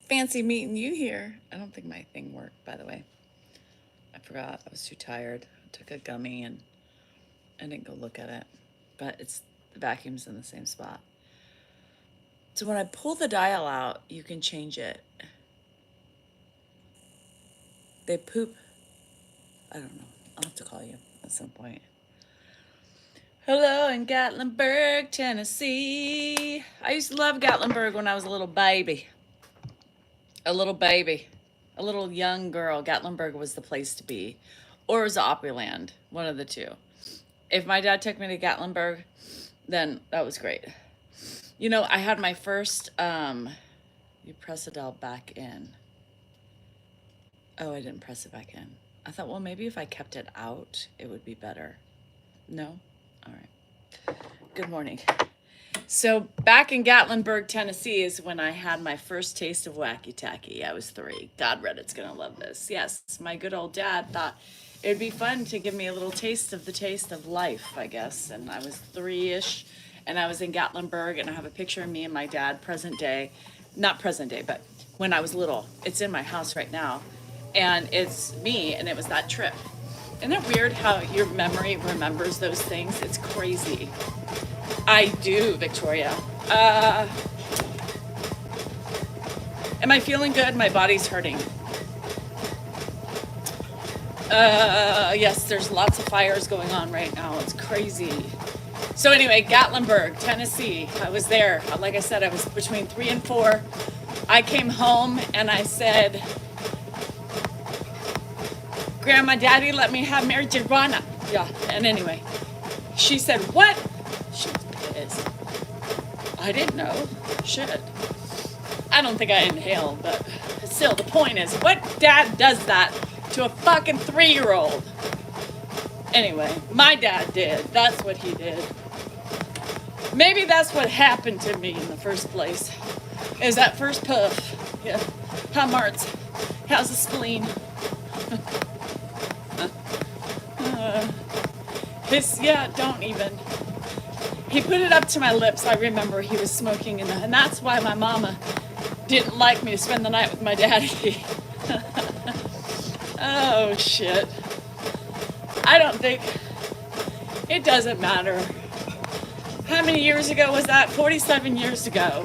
Fancy meeting you here. I don't think my thing worked, by the way. I forgot. I was too tired. I took a gummy and I didn't go look at it. But it's the vacuum's in the same spot. So when I pull the dial out, you can change it. They poop. I don't know. I'll have to call you at some point. Hello in Gatlinburg, Tennessee. I used to love Gatlinburg when I was a little baby. A little baby. A little young girl. Gatlinburg was the place to be. Or it was Opryland. One of the two. If my dad took me to Gatlinburg, then that was great. You know, I had my first, you press the dial back in. Oh, I didn't press it back in. I thought, well, maybe if I kept it out, it would be better. No? All right. Good morning. So back in Gatlinburg, Tennessee is when I had my first taste of Wacky Tacky. I was 3. God, Reddit's going to love this. Yes, my good old dad thought it would be fun to give me a little taste of life, I guess. And I was 3-ish, and I was in Gatlinburg, and I have a picture of me and my dad, present day. Not present day, but when I was little. It's in my house right now. And it's me, and it was that trip. Isn't it weird how your memory remembers those things? It's crazy. I do, Victoria. Am I feeling good? My body's hurting. Yes, there's lots of fires going on right now. It's crazy. So anyway, Gatlinburg, Tennessee. I was there. Like I said, I was between 3 and 4. I came home and I said, Grandma, Daddy, let me have marijuana. Yeah, and anyway, she said, what? She was pissed. I didn't know. Shit. I don't think I inhaled, but still, the point is, what dad does that to a fucking 3-year-old? Anyway, my dad did. That's what he did. Maybe that's what happened to me in the first place, is that first puff. Yeah. How Mart's? How's the spleen? Don't even. He put it up to my lips. I remember he was smoking, and that's why my mama didn't like me to spend the night with my daddy. Oh, shit. I don't think, it doesn't matter. How many years ago was that? 47 years ago.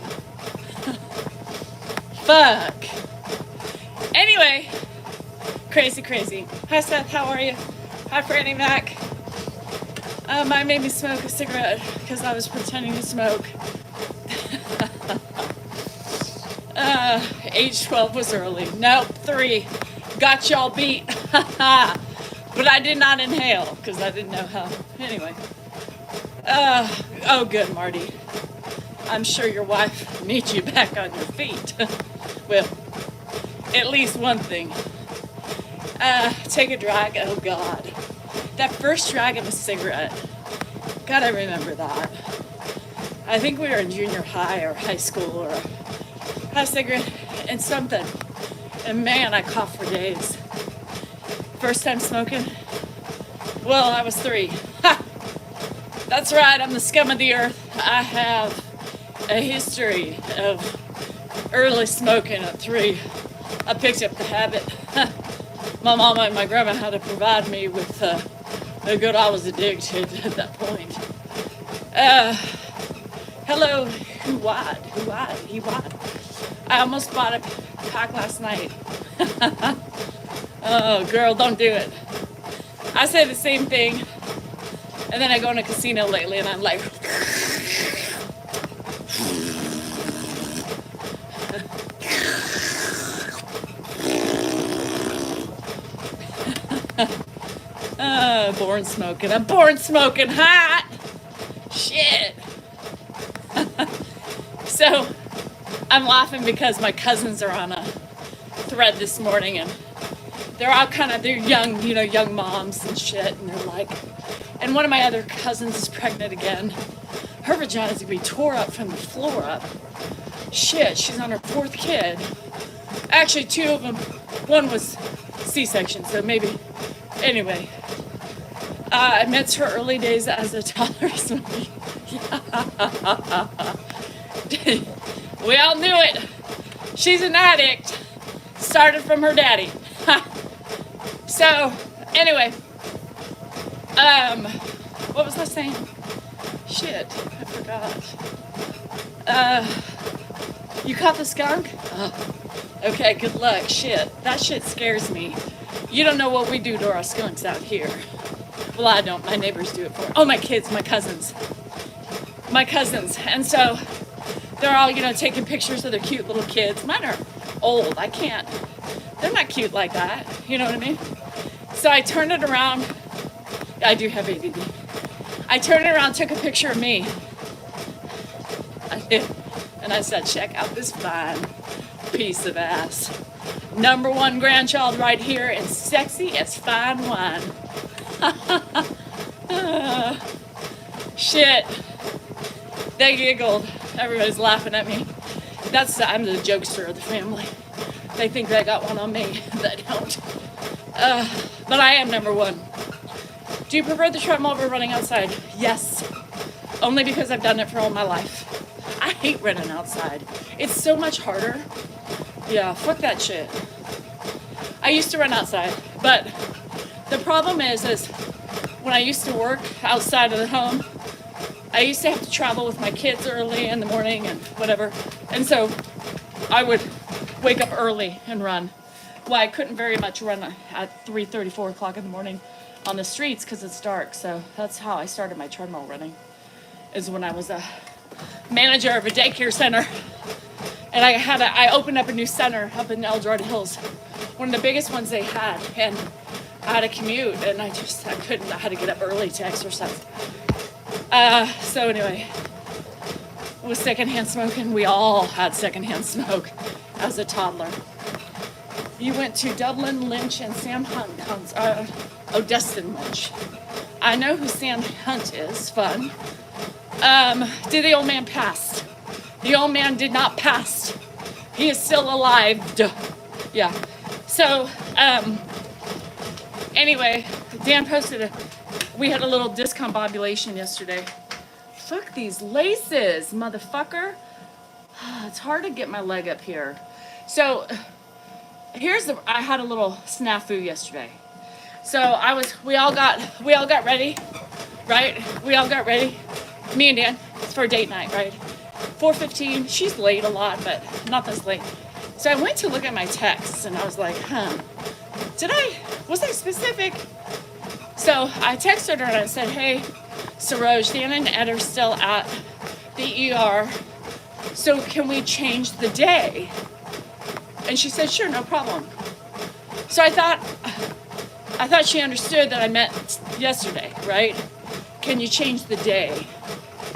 Fuck. Anyway, crazy. Hi, Seth. How are you? Hi, Franny Mac. I made me smoke a cigarette because I was pretending to smoke. Age 12 was early. Nope, 3. Got y'all beat. But I did not inhale because I didn't know how. Anyway. Oh, good, Marty. I'm sure your wife needs you back on your feet. Well, at least one thing. Take a drag. Oh, God. That first drag of a cigarette. God, I remember that. I think we were in junior high or high school, or had a cigarette and something. And man, I coughed for days. First time smoking? Well, I was 3. Ha! That's right, I'm the scum of the earth. I have a history of early smoking at 3. I picked up the habit. My mama and my grandma had to provide me with the good I was addicted at that point. Hello, he wide. I almost bought a pack last night. Oh, girl, don't do it. I say the same thing, and then I go in a casino lately, and I'm like, born smoking. I'm born smoking hot. Shit. So I'm laughing because my cousins are on a thread this morning, and they're all they're young, young moms and shit, and they're like, and one of my other cousins is pregnant again. Her vagina's gonna be tore up from the floor up. Shit, she's on her 4th kid. Actually, 2 of them, one was C-section, so maybe, anyway. Amidst her early days as a toddler, we all knew it. She's an addict. Started from her daddy. So, anyway, what was I saying? Shit, I forgot. You caught the skunk? Oh, okay, good luck. Shit, that shit scares me. You don't know what we do to our skunks out here. Well, I don't. My neighbors do it for me. Oh, my kids, my cousins. My cousins. And so they're all, taking pictures of their cute little kids. Mine are old. I can't. They're not cute like that. You know what I mean? So I turned it around. I do have ADD. I turned it around, took a picture of me. I did. And I said, check out this fine piece of ass. Number one grandchild right here, and sexy as fine wine. Shit. They giggled. Everybody's laughing at me. I'm the jokester of the family. They think they got one on me. They don't. But I am number one. Do you prefer the treadmill over running outside? Yes. Only because I've done it for all my life. I hate running outside. It's so much harder. Yeah, fuck that shit. I used to run outside, but the problem is when I used to work outside of the home, I used to have to travel with my kids early in the morning and whatever. And so I would wake up early and run. Well, I couldn't very much run at 3:30, 4 o'clock in the morning on the streets because it's dark. So that's how I started my treadmill running, is when I was a manager of a daycare center. And I opened up a new center up in El Dorado Hills, one of the biggest ones they had. And I had to commute, and I couldn't. I had to get up early to exercise. So anyway, with secondhand smoking, we all had secondhand smoke as a toddler. You went to Dublin, Lynch, and Sam Hunt. Destin Lynch. I know who Sam Hunt is. Fun. Did the old man pass? The old man did not pass. He is still alive. Duh. Yeah. So, anyway, Dan posted we had a little discombobulation yesterday. Fuck these laces, motherfucker. It's hard to get my leg up here. So, I had a little snafu yesterday. So we all got ready, right? We all got ready. Me and Dan, it's for a date night, right? 4:15, she's late a lot, but not this late. So I went to look at my texts and I was like, was I specific? So I texted her and I said, hey, Saroj, Dan and Ed are still at the ER. So can we change the day? And she said, sure, no problem. So I thought she understood that I meant yesterday, right? Can you change the day?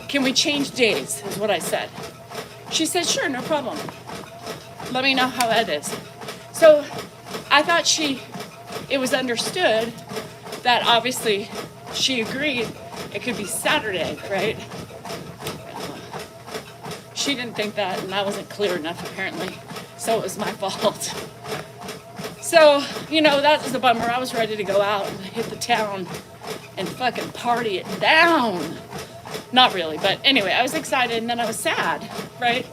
Can we change days, is what I said. She said, sure, no problem. Let me know how Ed is. So I thought it was understood that obviously she agreed it could be Saturday, right? She didn't think that, and I wasn't clear enough apparently. So it was my fault. So, that was a bummer. I was ready to go out and hit the town and fucking party it down. Not really, but anyway, I was excited and then I was sad, right?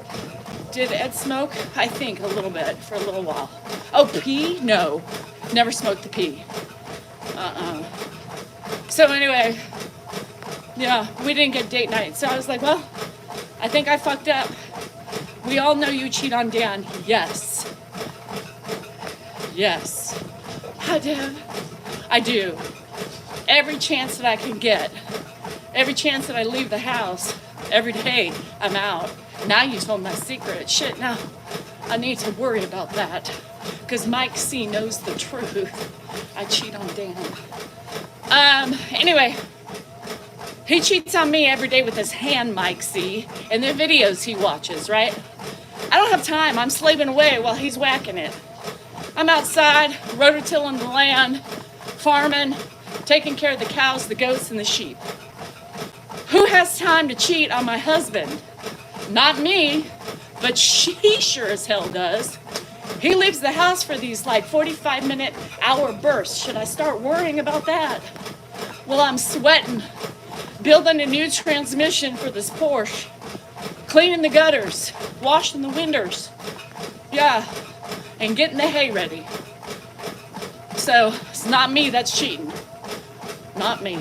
Did Ed smoke? I think a little bit for a little while. Oh, pee? No. Never smoked the pee. So anyway, yeah, we didn't get date night. So I was like, well, I think I fucked up. We all know you cheat on Dan. Yes. Yes. I do. I do. Every chance that I can get. Every chance that I leave the house. Every day I'm out. Now you told my secret. Shit, now I need to worry about that. Because Mike C knows the truth. I cheat on Dan. Anyway. He cheats on me every day with his hand, Mike C. And the videos he watches, right? I don't have time. I'm slaving away while he's whacking it. I'm outside, rototilling the land, farming, taking care of the cows, the goats, and the sheep. Who has time to cheat on my husband? Not me, but he sure as hell does. He leaves the house for these 45-minute hour bursts. Should I start worrying about that? Well, I'm sweating, building a new transmission for this Porsche, cleaning the gutters, washing the windows, Yeah, and getting the hay ready. So it's not me that's cheating. Not me.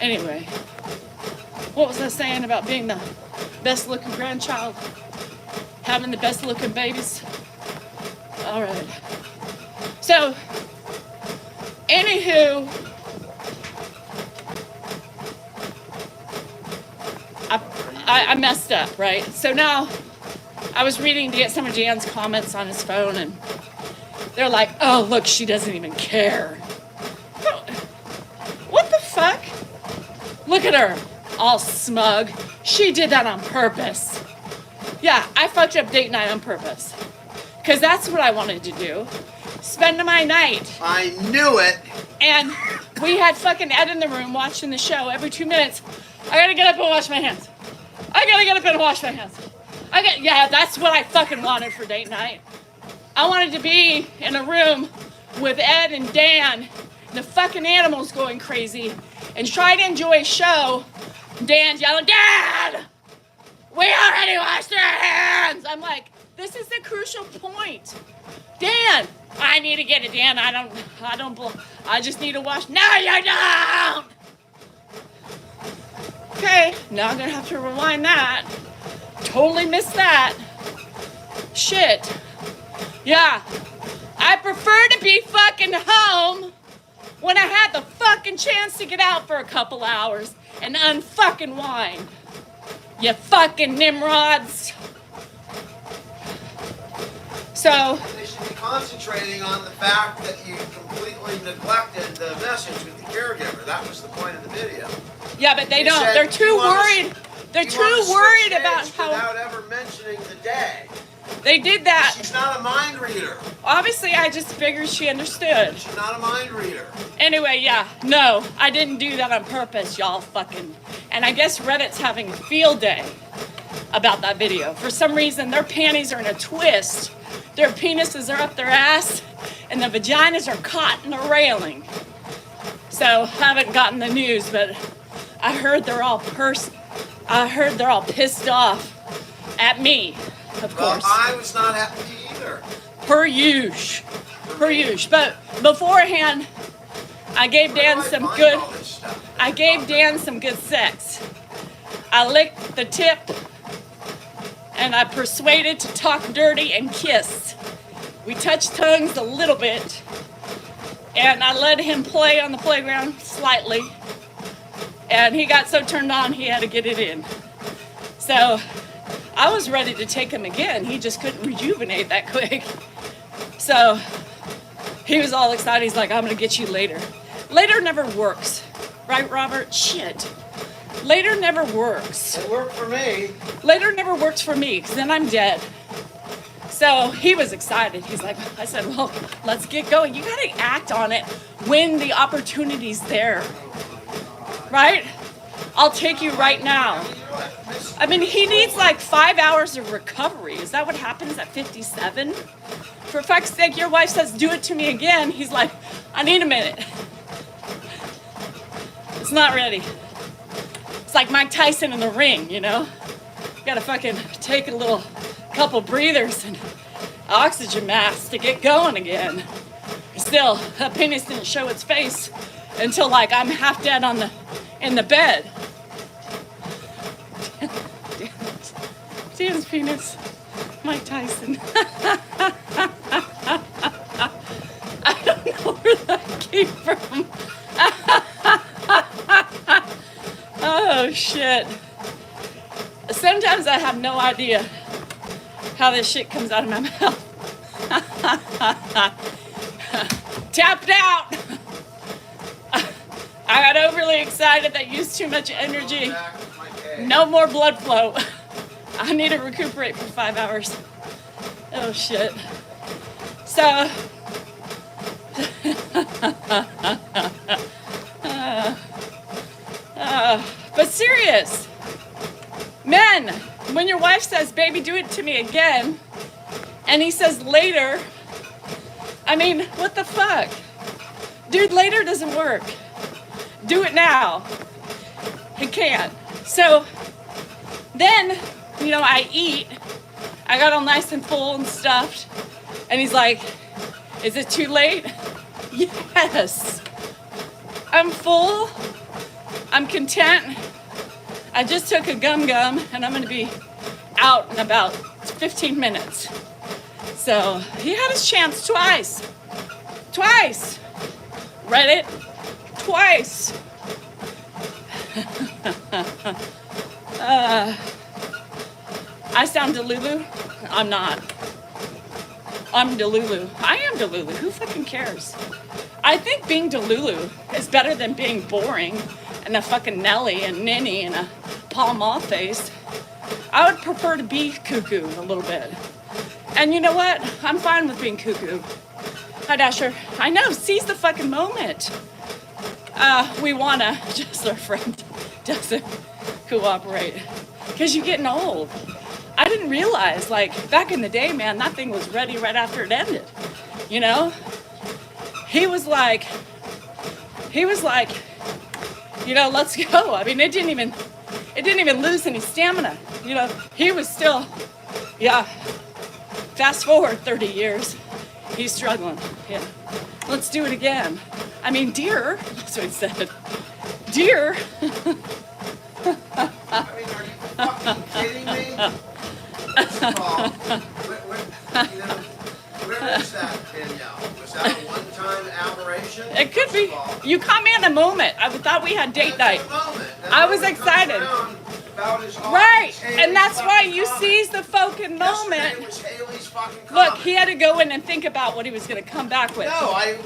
Anyway, what was I saying about being the best looking grandchild? Having the best looking babies? All right. So, anywho, I messed up, right? So now I was reading to get some of Jan's comments on his phone, and they're like, oh, look, she doesn't even care. What the fuck? Look at her, all smug. She did that on purpose. Yeah, I fucked up date night on purpose. Because that's what I wanted to do. Spend my night. I knew it. And we had fucking Ed in the room watching the show every 2 minutes. I gotta get up and wash my hands. I gotta get up and wash my hands. Yeah, that's what I fucking wanted for date night. I wanted to be in a room with Ed and Dan, and the fucking animals going crazy, and try to enjoy a show. Dan's yelling, Dad! We already washed our hands! I'm like, this is the crucial point. Dan, I need to get it, Dan. I just need to wash. No, you don't! Okay, now I'm gonna have to rewind that. Totally missed that. Shit. Yeah, I prefer to be fucking home when I had the fucking chance to get out for a couple hours and unfucking whine. You fucking nimrods. So, they should be concentrating on the fact that you completely neglected the message with the caregiver. That was the point of the video. Yeah, but they don't. They're too worried. They're too worried about how. Without ever mentioning the day. They did that. She's not a mind reader. Obviously, I just figured she understood. She's not a mind reader. Anyway, yeah, no, I didn't do that on purpose, y'all fucking. And I guess Reddit's having a field day about that video. For some reason, their panties are in a twist. Their penises are up their ass, and the vaginas are caught in the railing. So, I haven't gotten the news, but I heard they're all pissed off at me, of course. Well, I was not happy either. Per usual. But beforehand, I gave Dan some good sex. I licked the tip, and I persuaded to talk dirty and kiss. We touched tongues a little bit, and I let him play on the playground slightly, and he got so turned on he had to get it in. So I was ready to take him again. He just couldn't rejuvenate that quick. So he was all excited. He's like, I'm gonna get you later. Later never works. Right, Robert? Shit. Later never works. It worked for me. Later never works for me, because then I'm dead. So he was excited. He's like, I said, well, let's get going. You gotta act on it when the opportunity's there. Right? I'll take you right now. I mean, he needs like 5 hours of recovery. Is that what happens at 57? For fuck's sake, your wife says, do it to me again. He's like, I need a minute. It's not ready. It's like Mike Tyson in the ring, you know? You gotta fucking take a couple breathers and oxygen masks to get going again. Still, that penis didn't show its face until like I'm half dead in the bed. Dan's penis, Mike Tyson. I don't know where that came from. Oh shit. Sometimes I have no idea how this shit comes out of my mouth. Tapped out. I got overly excited. That used too much energy. No more blood flow. I need to recuperate for 5 hours. Oh shit. So but serious. Men, when your wife says, baby, do it to me again, and he says later, I mean, what the fuck? Dude, later doesn't work. Do it now. It can't. So then I eat. I got all nice and full and stuffed. And he's like, is it too late? Yes. I'm full. I'm content. I just took a gum and I'm gonna be out in about 15 minutes. So he had his chance twice. Twice. Read it twice. I sound Delulu? I'm not. I'm Delulu. I am Delulu. Who fucking cares? I think being Delulu is better than being boring and a fucking Nelly and Ninny and a Paul Mall face. I would prefer to be cuckoo a little bit. And you know what? I'm fine with being cuckoo. Hi, Dasher. I know. Seize the fucking moment. We wanna. Just our friend doesn't cooperate. Because you're getting old. I didn't realize, like, back in the day, man, that thing was ready right after it ended. You know? He was like, let's go. I mean, it didn't even lose any stamina. You know, he was still, yeah. Fast forward 30 years, he's struggling. Yeah. Let's do it again. I mean, dear, that's what he said. Dear. I mean, are you fucking kidding me? First of all, where is that Danielle? Was that a one-time aberration? It could be. You caught me in a moment. I thought we had date night. I was excited. Right, and that's why you seize the fucking moment. Look, he had to go in and think about what he was going to come back with. No, I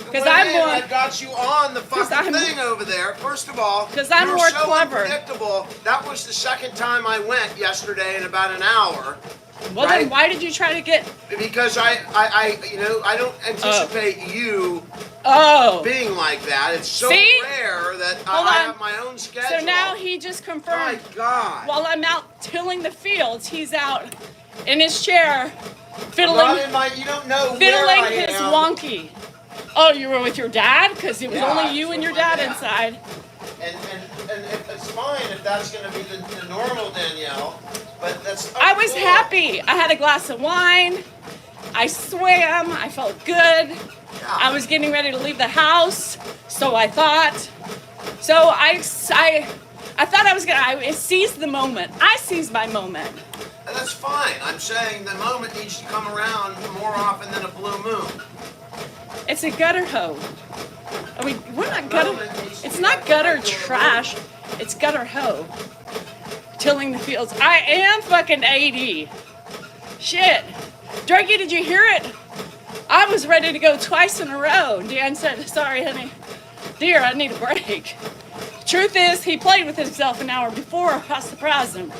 got you on the fucking thing over there. First of all, because I'm more so clever. Unpredictable. That was the second time I went yesterday in about an hour. Well, right? Then why did you try to get? Because I don't anticipate you being like that. It's so rare that I have my own schedule. So now he just confirmed. My God. While I'm out tilling the fields, he's out in his chair fiddling. You don't know fiddling where I his am. wonky. Oh, you were with your dad? Because it was only you and your dad inside. And it's fine if that's going to be the normal Danielle, but that's. I was happy. I had a glass of wine. I swam. I felt good. Yeah. I was getting ready to leave the house, so I thought. So I thought I was gonna. I seized the moment. I seized my moment. And that's fine. I'm saying the moment needs to come around more often than a blue moon. It's a gutter hoe. I mean, we're not gutter. It's not gutter trash. It's gutter hoe. Tilling the fields. I am fucking 80. Shit. Drakey, did you hear it? I was ready to go twice in a row. Dan said, sorry, honey. Dear, I need a break. Truth is, he played with himself an hour before I surprised him.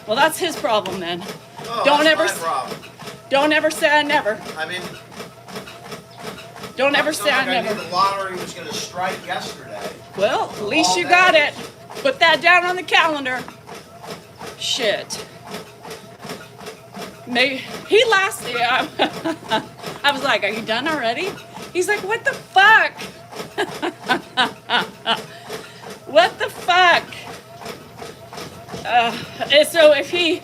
Well, that's his problem then. Oh, that's my problem. Don't ever say I never. I mean, don't ever say I never. I knew the lottery was going to strike yesterday. Well, at least you got it. Put that down on the calendar. Shit. He lasted. I was like, are you done already? He's like, what the fuck? What the fuck? And so if he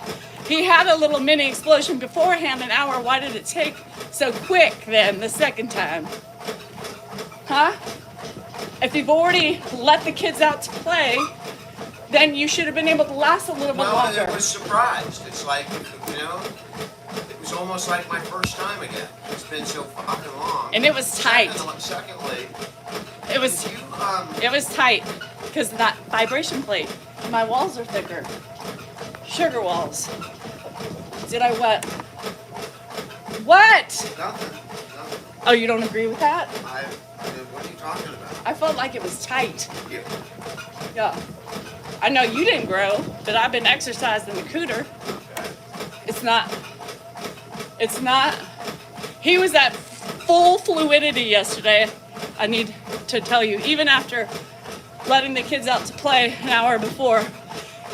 had a little mini explosion beforehand an hour, why did it take so quick then the second time? Huh? If you've already let the kids out to play, then you should have been able to last a little bit longer. Well, I was surprised. It's like, it was almost like my first time again. It's been so fucking long. And it was tight. Secondly, it was tight because that vibration plate. My walls are thicker. Sugar walls. Did I what? What? Nothing. Oh, you don't agree with that? What are you talking about? I felt like it was tight. Yeah. Yeah. I know you didn't grow, but I've been exercising the cooter. Okay. It's not. He was at full fluidity yesterday. I need to tell you, even after letting the kids out to play an hour before,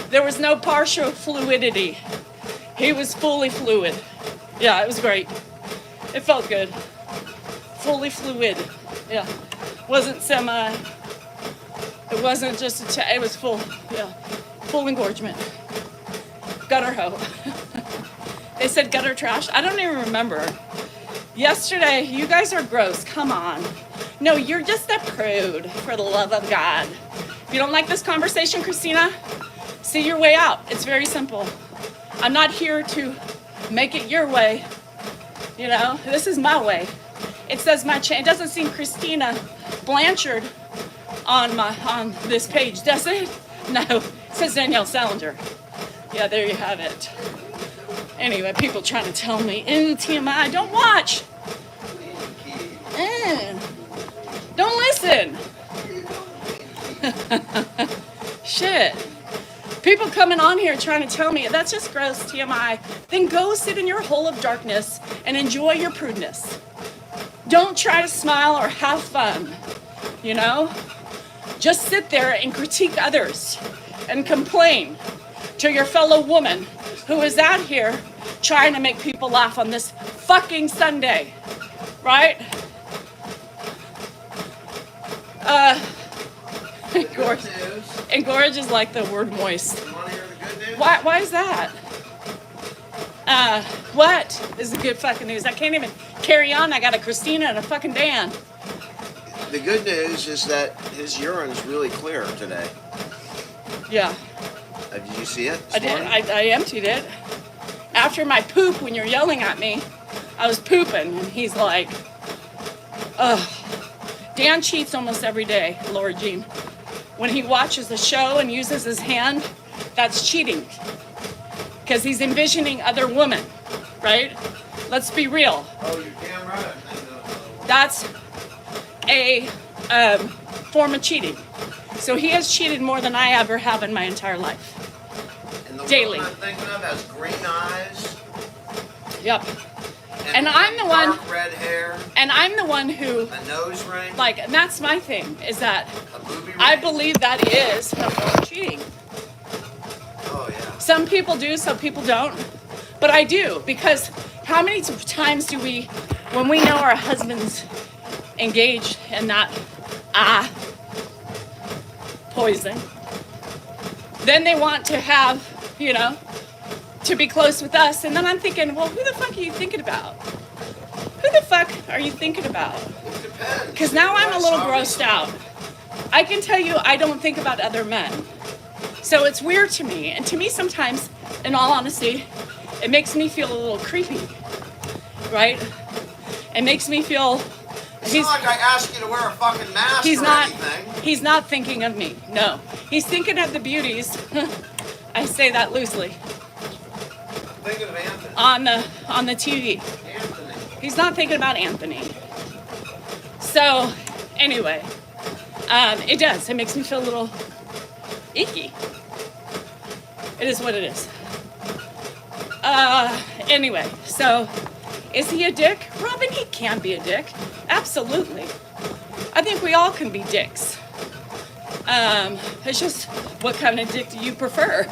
there was no partial fluidity. He was fully fluid. Yeah, it was great. It felt good. Fully fluid. Yeah. Wasn't semi. It wasn't just it was full. Yeah. Full engorgement. Gutter hoe. They said gutter trash. I don't even remember. Yesterday, you guys are gross. Come on. No, you're just a prude, for the love of God. If you don't like this conversation, Christina, see your way out. It's very simple. I'm not here to make it your way. You know, this is my way. It says my chain. It doesn't seem Christina Blanchard on this page, does it? No, it says Danielle Salinger. Yeah, there you have it. Anyway, people trying to tell me, TMI, don't watch. Don't listen. Shit. People coming on here trying to tell me, that's just gross, TMI. Then go sit in your hole of darkness and enjoy your prudeness. Don't try to smile or have fun, you know? Just sit there and critique others and complain to your fellow woman who is out here trying to make people laugh on this fucking Sunday, right? Engorge is like the word moist. You want to hear the good news? Why is that? What is the good fucking news? I can't even carry on. I got a Christina and a fucking Dan. The good news is that his urine is really clear today. Yeah. Did you see it? I did. I emptied it. After my poop, when you're yelling at me, I was pooping, and he's like, ugh. Dan cheats almost every day, Laura Jean. When he watches the show and uses his hand, that's cheating. Because he's envisioning other women, right? Let's be real. Oh, your camera? That's a form of cheating. So he has cheated more than I ever have in my entire life. And the daily. woman I'm thinking of has green eyes. Yep. And I'm the one. Dark red hair. And I'm the one who. A nose ring. Like, and that's my thing, is that A booby ring. I believe that is a form of cheating. Oh yeah. Some people do, some people don't. But I do, because how many times do we, when we know our husband's engaged in that poison, then they want to have, you know, to be close with us. And then I'm thinking, well, who the fuck are you thinking about? Who the fuck are you thinking about? It depends. Because now I'm a little grossed out. I can tell you I don't think about other men. So it's weird to me. And to me sometimes, in all honesty, it makes me feel a little creepy, right? It makes me feel... It's not like I asked you to wear a fucking mask or anything. He's not thinking of me, no. He's thinking of the beauties. I say that loosely. Thinking of Anthony. On the TV. Anthony. He's not thinking about Anthony. So, anyway, it does. It makes me feel a little icky. It is what it is. Anyway, so is he a dick? Robin, he can be a dick. Absolutely. I think we all can be dicks. It's just what kind of dick do you prefer?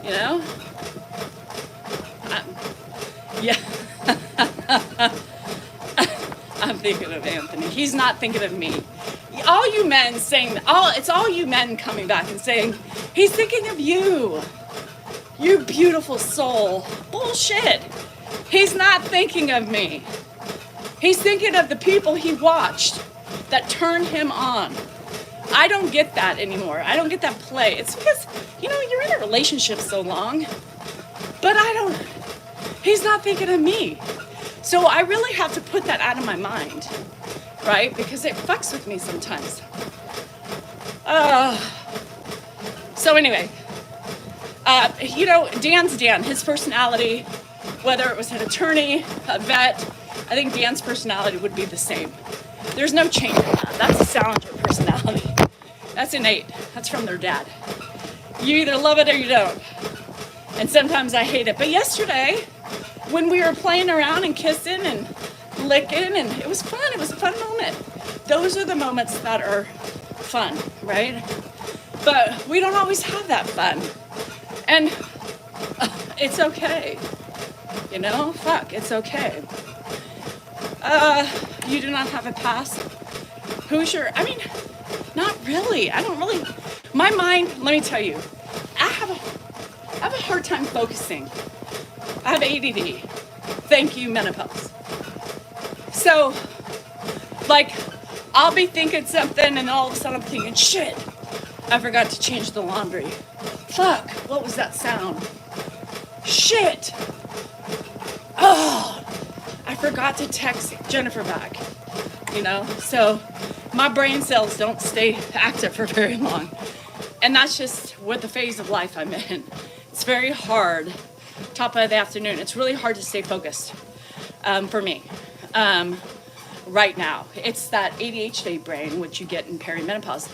You know? Yeah. I'm thinking of Anthony. He's not thinking of me. All you men saying, it's all you men coming back and saying, he's thinking of you. You beautiful soul. Bullshit. He's not thinking of me. He's thinking of the people he watched that turned him on. I don't get that anymore. I don't get that play. It's because, you know, you're in a relationship so long. But he's not thinking of me. So I really have to put that out of my mind, right? Because it fucks with me sometimes. So anyway, you know, Dan's Dan. His personality, whether it was an attorney, a vet, I think Dan's personality would be the same. There's no change in that. That's a Salinger personality. That's innate. That's from their dad. You either love it or you don't. And sometimes I hate it. But yesterday, when we were playing around and kissing and licking, and it was fun. It was a fun moment. Those are the moments that are fun, right? But we don't always have that fun. And it's okay. You know? Fuck, it's okay. You do not have a past. Who's your... I mean, not really. I don't really... My mind, let me tell you, I have a hard time focusing. I have ADD. Thank you, menopause. So, like, I'll be thinking something and all of a sudden I'm thinking, shit, I forgot to change the laundry. Fuck, what was that sound? Shit. Oh, I forgot to text Jennifer back. You know, so my brain cells don't stay active for very long. And that's just what the phase of life I'm in. It's very hard, top of the afternoon. It's really hard to stay focused for me right now. It's that ADHD brain, which you get in perimenopause.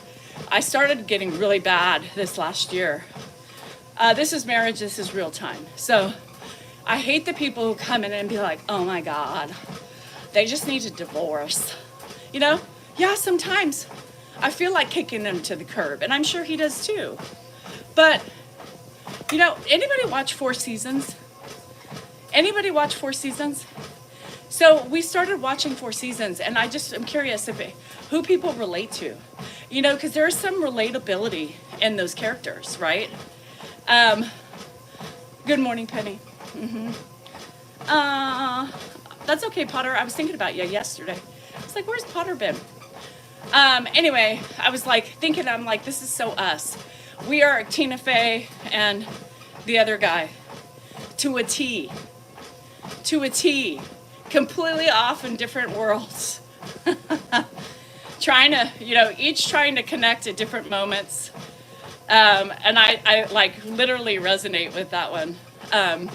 I started getting really bad this last year. This is marriage, this is real time. So I hate the people who come in and be like, oh my God, they just need a divorce. You know, yeah, sometimes I feel like kicking them to the curb, and I'm sure he does too. But, you know, anybody watch Four Seasons? Anybody watch Four Seasons? So we started watching Four Seasons, and I'm curious who people relate to. You know, because there's some relatability in those characters, right? Good morning, Penny. That's okay, Potter. I was thinking about you yesterday. I was like, where's Potter been? Anyway, I was like thinking, I'm like, this is so us. We are Tina Fey and the other guy. To a T. To a T. Completely off in different worlds. Trying to, you know, each trying to connect at different moments. And I like literally resonate with that one. And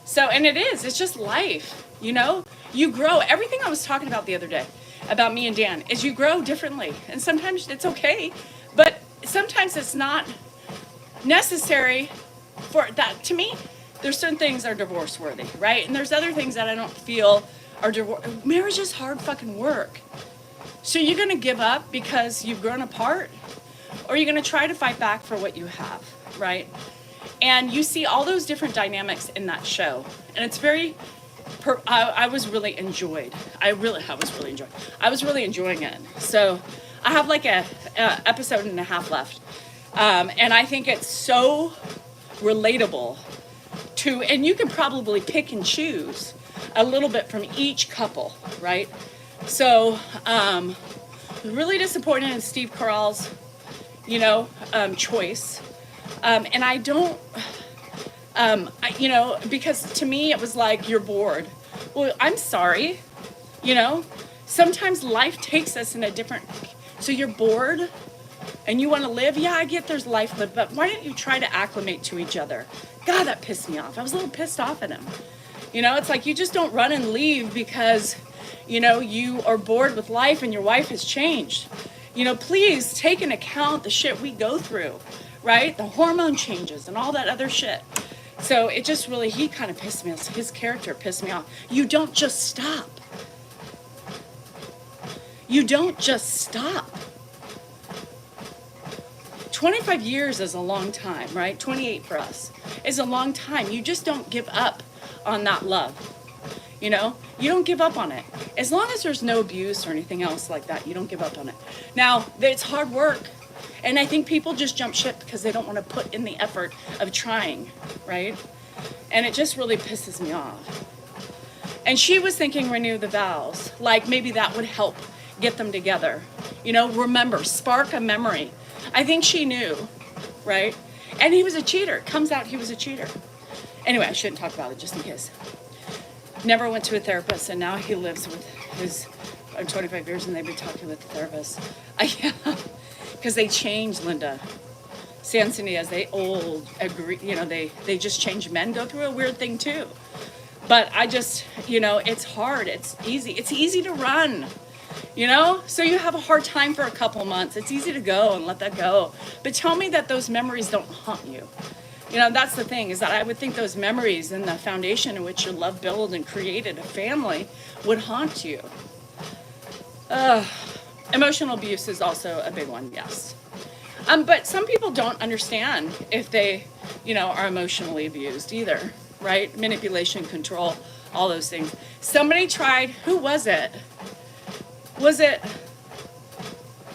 it's just life, you know? You grow. Everything I was talking about the other day about me and Dan is you grow differently. And sometimes it's okay, but sometimes it's not necessary for that. To me, there's certain things that are divorce worthy, right? And there's other things that I don't feel are divorce. Marriage is hard fucking work. So you're going to give up because you've grown apart, or you're going to try to fight back for what you have, right? And you see all those different dynamics in that show. And it's very, I was really enjoying it. So I have like a episode and a half left. And I think it's so relatable to, and you can probably pick and choose a little bit from each couple, right? So, really disappointed in Steve Carell's, choice. And I don't, because to me it was like, you're bored. Well, I'm sorry, sometimes life takes us in a different, so you're bored and you want to live. Yeah, I get there's life lived, but why don't you try to acclimate to each other? God, that pissed me off. I was a little pissed off at him. It's like you just don't run and leave because, you are bored with life and your wife has changed. Please take into account the shit we go through, right? The hormone changes and all that other shit. So it just really, he kind of pissed me off. His character pissed me off. You don't just stop. You don't just stop. 25 years is a long time, right? 28 for us is a long time. You just don't give up on that love. You don't give up on it. As long as there's no abuse or anything else like that, you don't give up on it. Now, it's hard work. And I think people just jump ship because they don't want to put in the effort of trying, right? And it just really pisses me off. And she was thinking renew the vows. Like maybe that would help get them together. Remember, spark a memory. I think she knew, right? And he was a cheater. Comes out he was a cheater. Anyway, I shouldn't talk about it just in case. Never went to a therapist, and now he lives with his 25 years, and they've been talking with the therapist. Because they change, Linda. Sansonias, they just change. Men go through a weird thing too. But I just, it's hard. It's easy. It's easy to run. So you have a hard time for a couple months. It's easy to go and let that go. But tell me that those memories don't haunt you. That's the thing, is that I would think those memories and the foundation in which your love built and created a family would haunt you. Emotional abuse is also a big one, yes. But some people don't understand if they, are emotionally abused either, right? Manipulation, control, all those things. Somebody tried, who was it?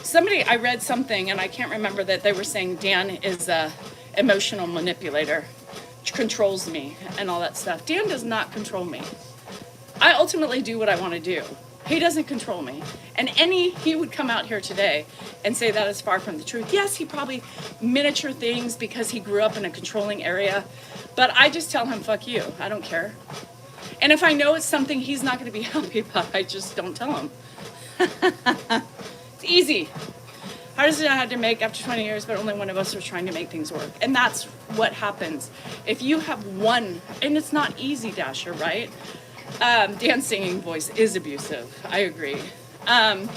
Somebody, I read something and I can't remember that they were saying Dan is a emotional manipulator controls me and all that stuff. Dan does not control me. I ultimately do what I want to do. He doesn't control me. And he would come out here today and say that is far from the truth. Yes, he probably miniature things because he grew up in a controlling area, but I just tell him, fuck you, I don't care. And if I know it's something he's not going to be happy about, I just don't tell him. It's easy. Hardest thing I had to make after 20 years, but only one of us was trying to make things work. And that's what happens. If you have one, and it's not easy, Dasher, right? Dan's singing voice is abusive. I agree. And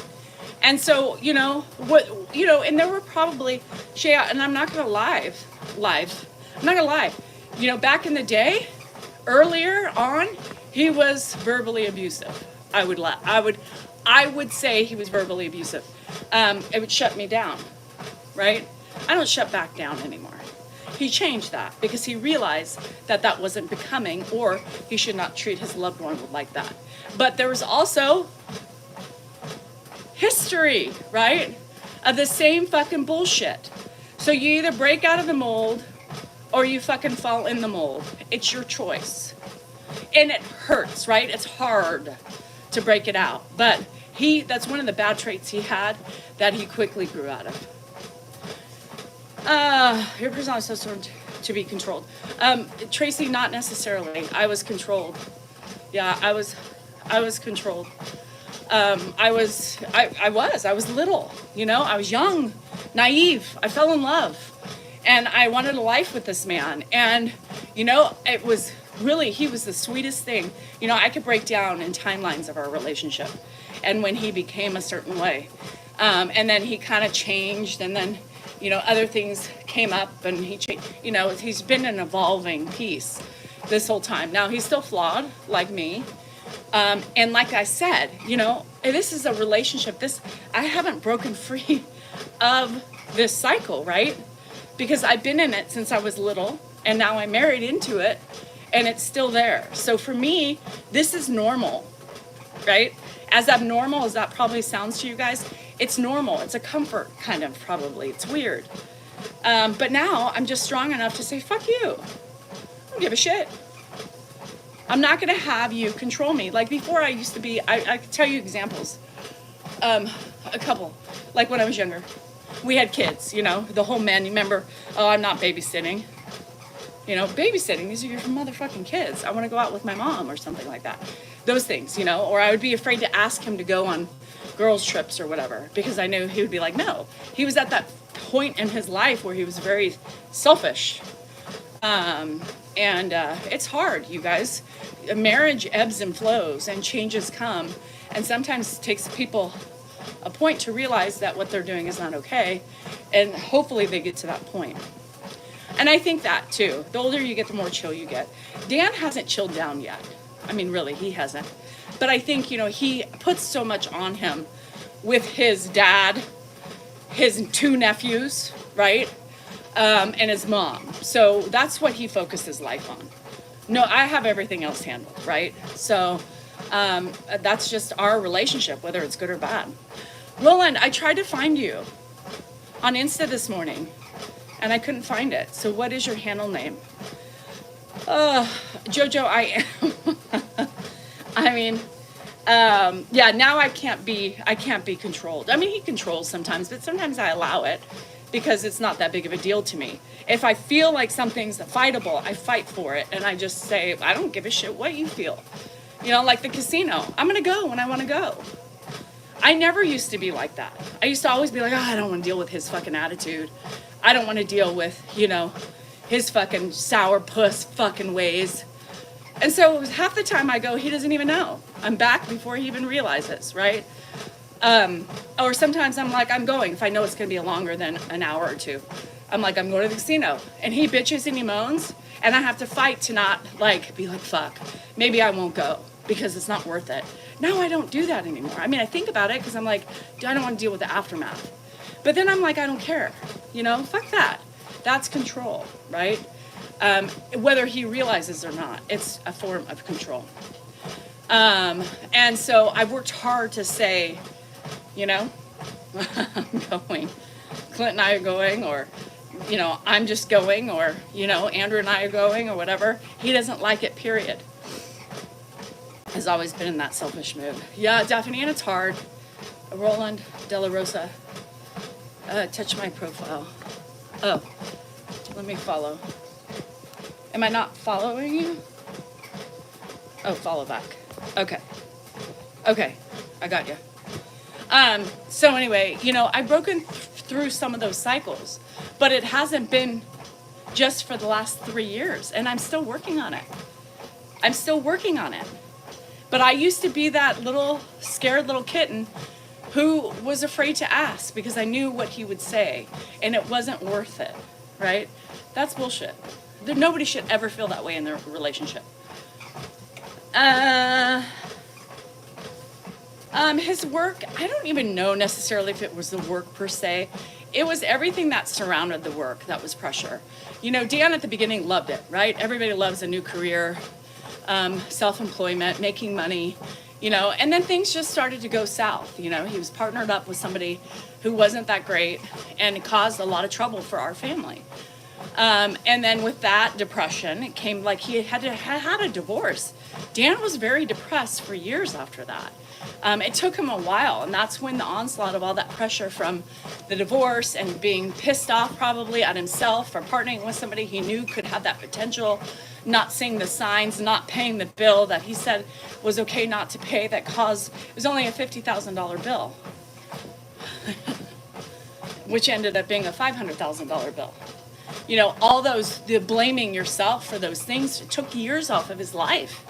so, and there were probably, and I'm not going to lie. I'm not going to lie. Back in the day, earlier on, he was verbally abusive. I would say he was verbally abusive. It would shut me down, right? I don't shut back down anymore. He changed that because he realized that that wasn't becoming, or he should not treat his loved one like that. But there was also history, right, of the same fucking bullshit. So you either break out of the mold or you fucking fall in the mold. It's your choice. And it hurts, right? It's hard to break it out. But that's one of the bad traits he had that he quickly grew out of. Your personality is so to be controlled. Tracy, not necessarily. I was controlled. Yeah, I was controlled. I was little, I was young, naive. I fell in love and I wanted a life with this man. And, it was really, he was the sweetest thing. I could break down in timelines of our relationship and when he became a certain way. And then he kind of changed, and then, other things came up, and he changed. He's been an evolving piece this whole time. Now, he's still flawed, like me. And like I said, this is a relationship. I haven't broken free of this cycle, right? Because I've been in it since I was little, and now I'm married into it, and it's still there. So for me, this is normal, right? As abnormal as that probably sounds to you guys, it's normal. It's a comfort, kind of, probably. It's weird. But now I'm just strong enough to say, fuck you. I don't give a shit. I'm not going to have you control me. Like before, I used to be, I could tell you examples. A couple. Like when I was younger. We had kids, the whole man. You remember, I'm not babysitting. Babysitting, these are your motherfucking kids. I want to go out with my mom or something like that. Those things, or I would be afraid to ask him to go on girls' trips or whatever because I knew he would be like, no. He was at that point in his life where he was very selfish. And it's hard, you guys. A marriage ebbs and flows and changes come. And sometimes it takes people a point to realize that what they're doing is not okay. And hopefully they get to that point. And I think that too. The older you get, the more chill you get. Dan hasn't chilled down yet. I mean, really, he hasn't. But I think, he puts so much on him with his dad, his two nephews, right? And his mom. So that's what he focuses life on. No, I have everything else handled, right? So that's just our relationship, whether it's good or bad. Roland, I tried to find you on Insta this morning, and I couldn't find it. So what is your handle name? Jojo, I am. I mean, now I can't be controlled. I mean, he controls sometimes, but sometimes I allow it because it's not that big of a deal to me. If I feel like something's fightable, I fight for it, and I just say, I don't give a shit what you feel. Like the casino. I'm going to go when I want to go. I never used to be like that. I used to always be like, I don't want to deal with his fucking attitude. I don't want to deal with, his fucking sourpuss fucking ways. And so half the time I go, he doesn't even know. I'm back before he even realizes, right? Or sometimes I'm like, I'm going. If I know it's going to be longer than an hour or two, I'm like, I'm going to the casino. And he bitches and he moans. And I have to fight to not be like, fuck, maybe I won't go because it's not worth it. Now I don't do that anymore. I mean, I think about it because I'm like, I don't want to deal with the aftermath. But then I'm like, I don't care. Fuck that. That's control, right? Whether he realizes or not, it's a form of control. And so I've worked hard to say, I'm going. Clint and I are going, or you know, I'm just going, or, you know, Andrew and I are going, or whatever. He doesn't like it, period. Has always been in that selfish mood. Yeah, Daphne, and it's hard. Roland De La Rosa. Touch my profile. Oh, let me follow. Am I not following you? Oh, follow back. Okay. Okay, I got you. So anyway, you know, I've broken through some of those cycles, but it hasn't been just for the last 3 years, and I'm still working on it. I'm still working on it. But I used to be that little scared little kitten who was afraid to ask because I knew what he would say, and it wasn't worth it, right? That's bullshit. Nobody should ever feel that way in their relationship. His work, I don't even know necessarily if it was the work per se. It was everything that surrounded the work that was pressure. You know, Dan at the beginning loved it, right? Everybody loves a new career, self-employment, making money, you know, and then things just started to go south. You know, he was partnered up with somebody who wasn't that great, and it caused a lot of trouble for our family. And then with that depression, it came like he had a divorce. Dan was very depressed for years after that. It took him a while, and that's when the onslaught of all that pressure from the divorce and being pissed off probably at himself for partnering with somebody he knew could have that potential, not seeing the signs, not paying the bill that he said was okay not to pay, that caused, it was only a $50,000 bill, which ended up being a $500,000 bill. You know, all those, the blaming yourself for those things took years off of his life.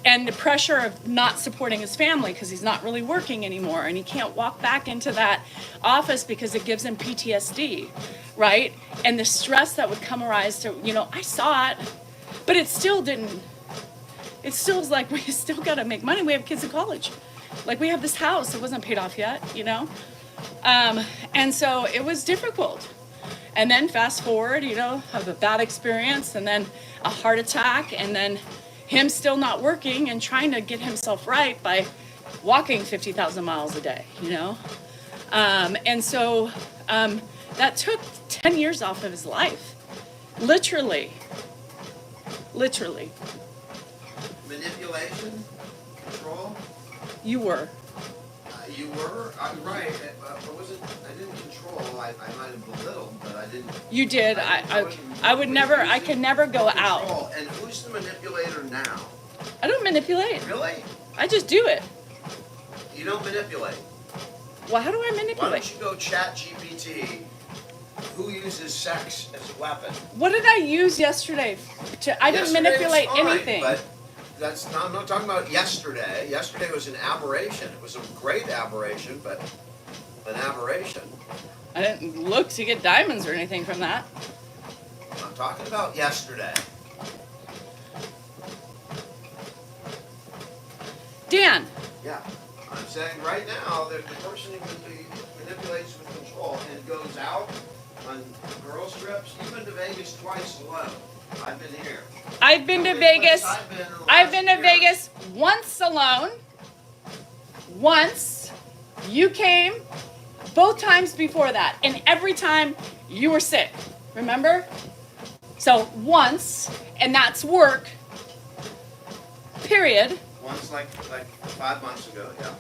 And the pressure of not supporting his family because he's not really working anymore, and he can't walk back into that office because it gives him PTSD, right? And the stress that would come arise to, you know, I saw it, but it still didn't, it still is like, we still got to make money. We have kids in college. Like, we have this house that wasn't paid off yet, you know? And so it was difficult. And then fast forward, you know, have a bad experience, and then a heart attack, and then him still not working and trying to get himself right by walking 50,000 miles a day, you know? And so that took 10 years off of his life. Literally. Literally. Manipulation? Control? You were. You were? Right. I didn't control. I might have belittled, but I didn't. You did. I would never, I could never go out. And who's the manipulator now? I don't manipulate. Really? I just do it. You don't manipulate? Well, how do I manipulate? Why don't you go chat GPT, who uses sex as a weapon? What did I use yesterday? I didn't manipulate anything. But that's not, I'm not talking about yesterday. Yesterday was an aberration. It was a great aberration, but an aberration. I didn't look to get diamonds or anything from that. I'm talking about yesterday. Dan. Yeah. I'm saying right now that the person who manipulates with control and goes out on girls' trips, you've been to Vegas twice alone. I've been here. I've been to Vegas. I've been to Vegas once alone. Once. You came. Both times before that. And every time you were sick. Remember? So once. And that's work. Period. Once like 5 months ago, yeah.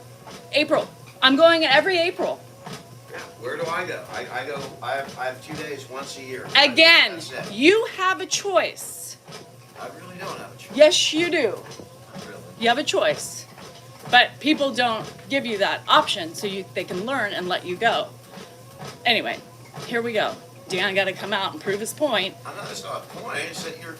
April. I'm going every April. Yeah. Where do I go? I have 2 days once a year. Again, you have a choice. I really don't have a choice. Yes, you do. Really? You have a choice. But people don't give you that option so they can learn and let you go. Anyway, here we go. Dan got to come out and prove his point. That's not a point. It's that you're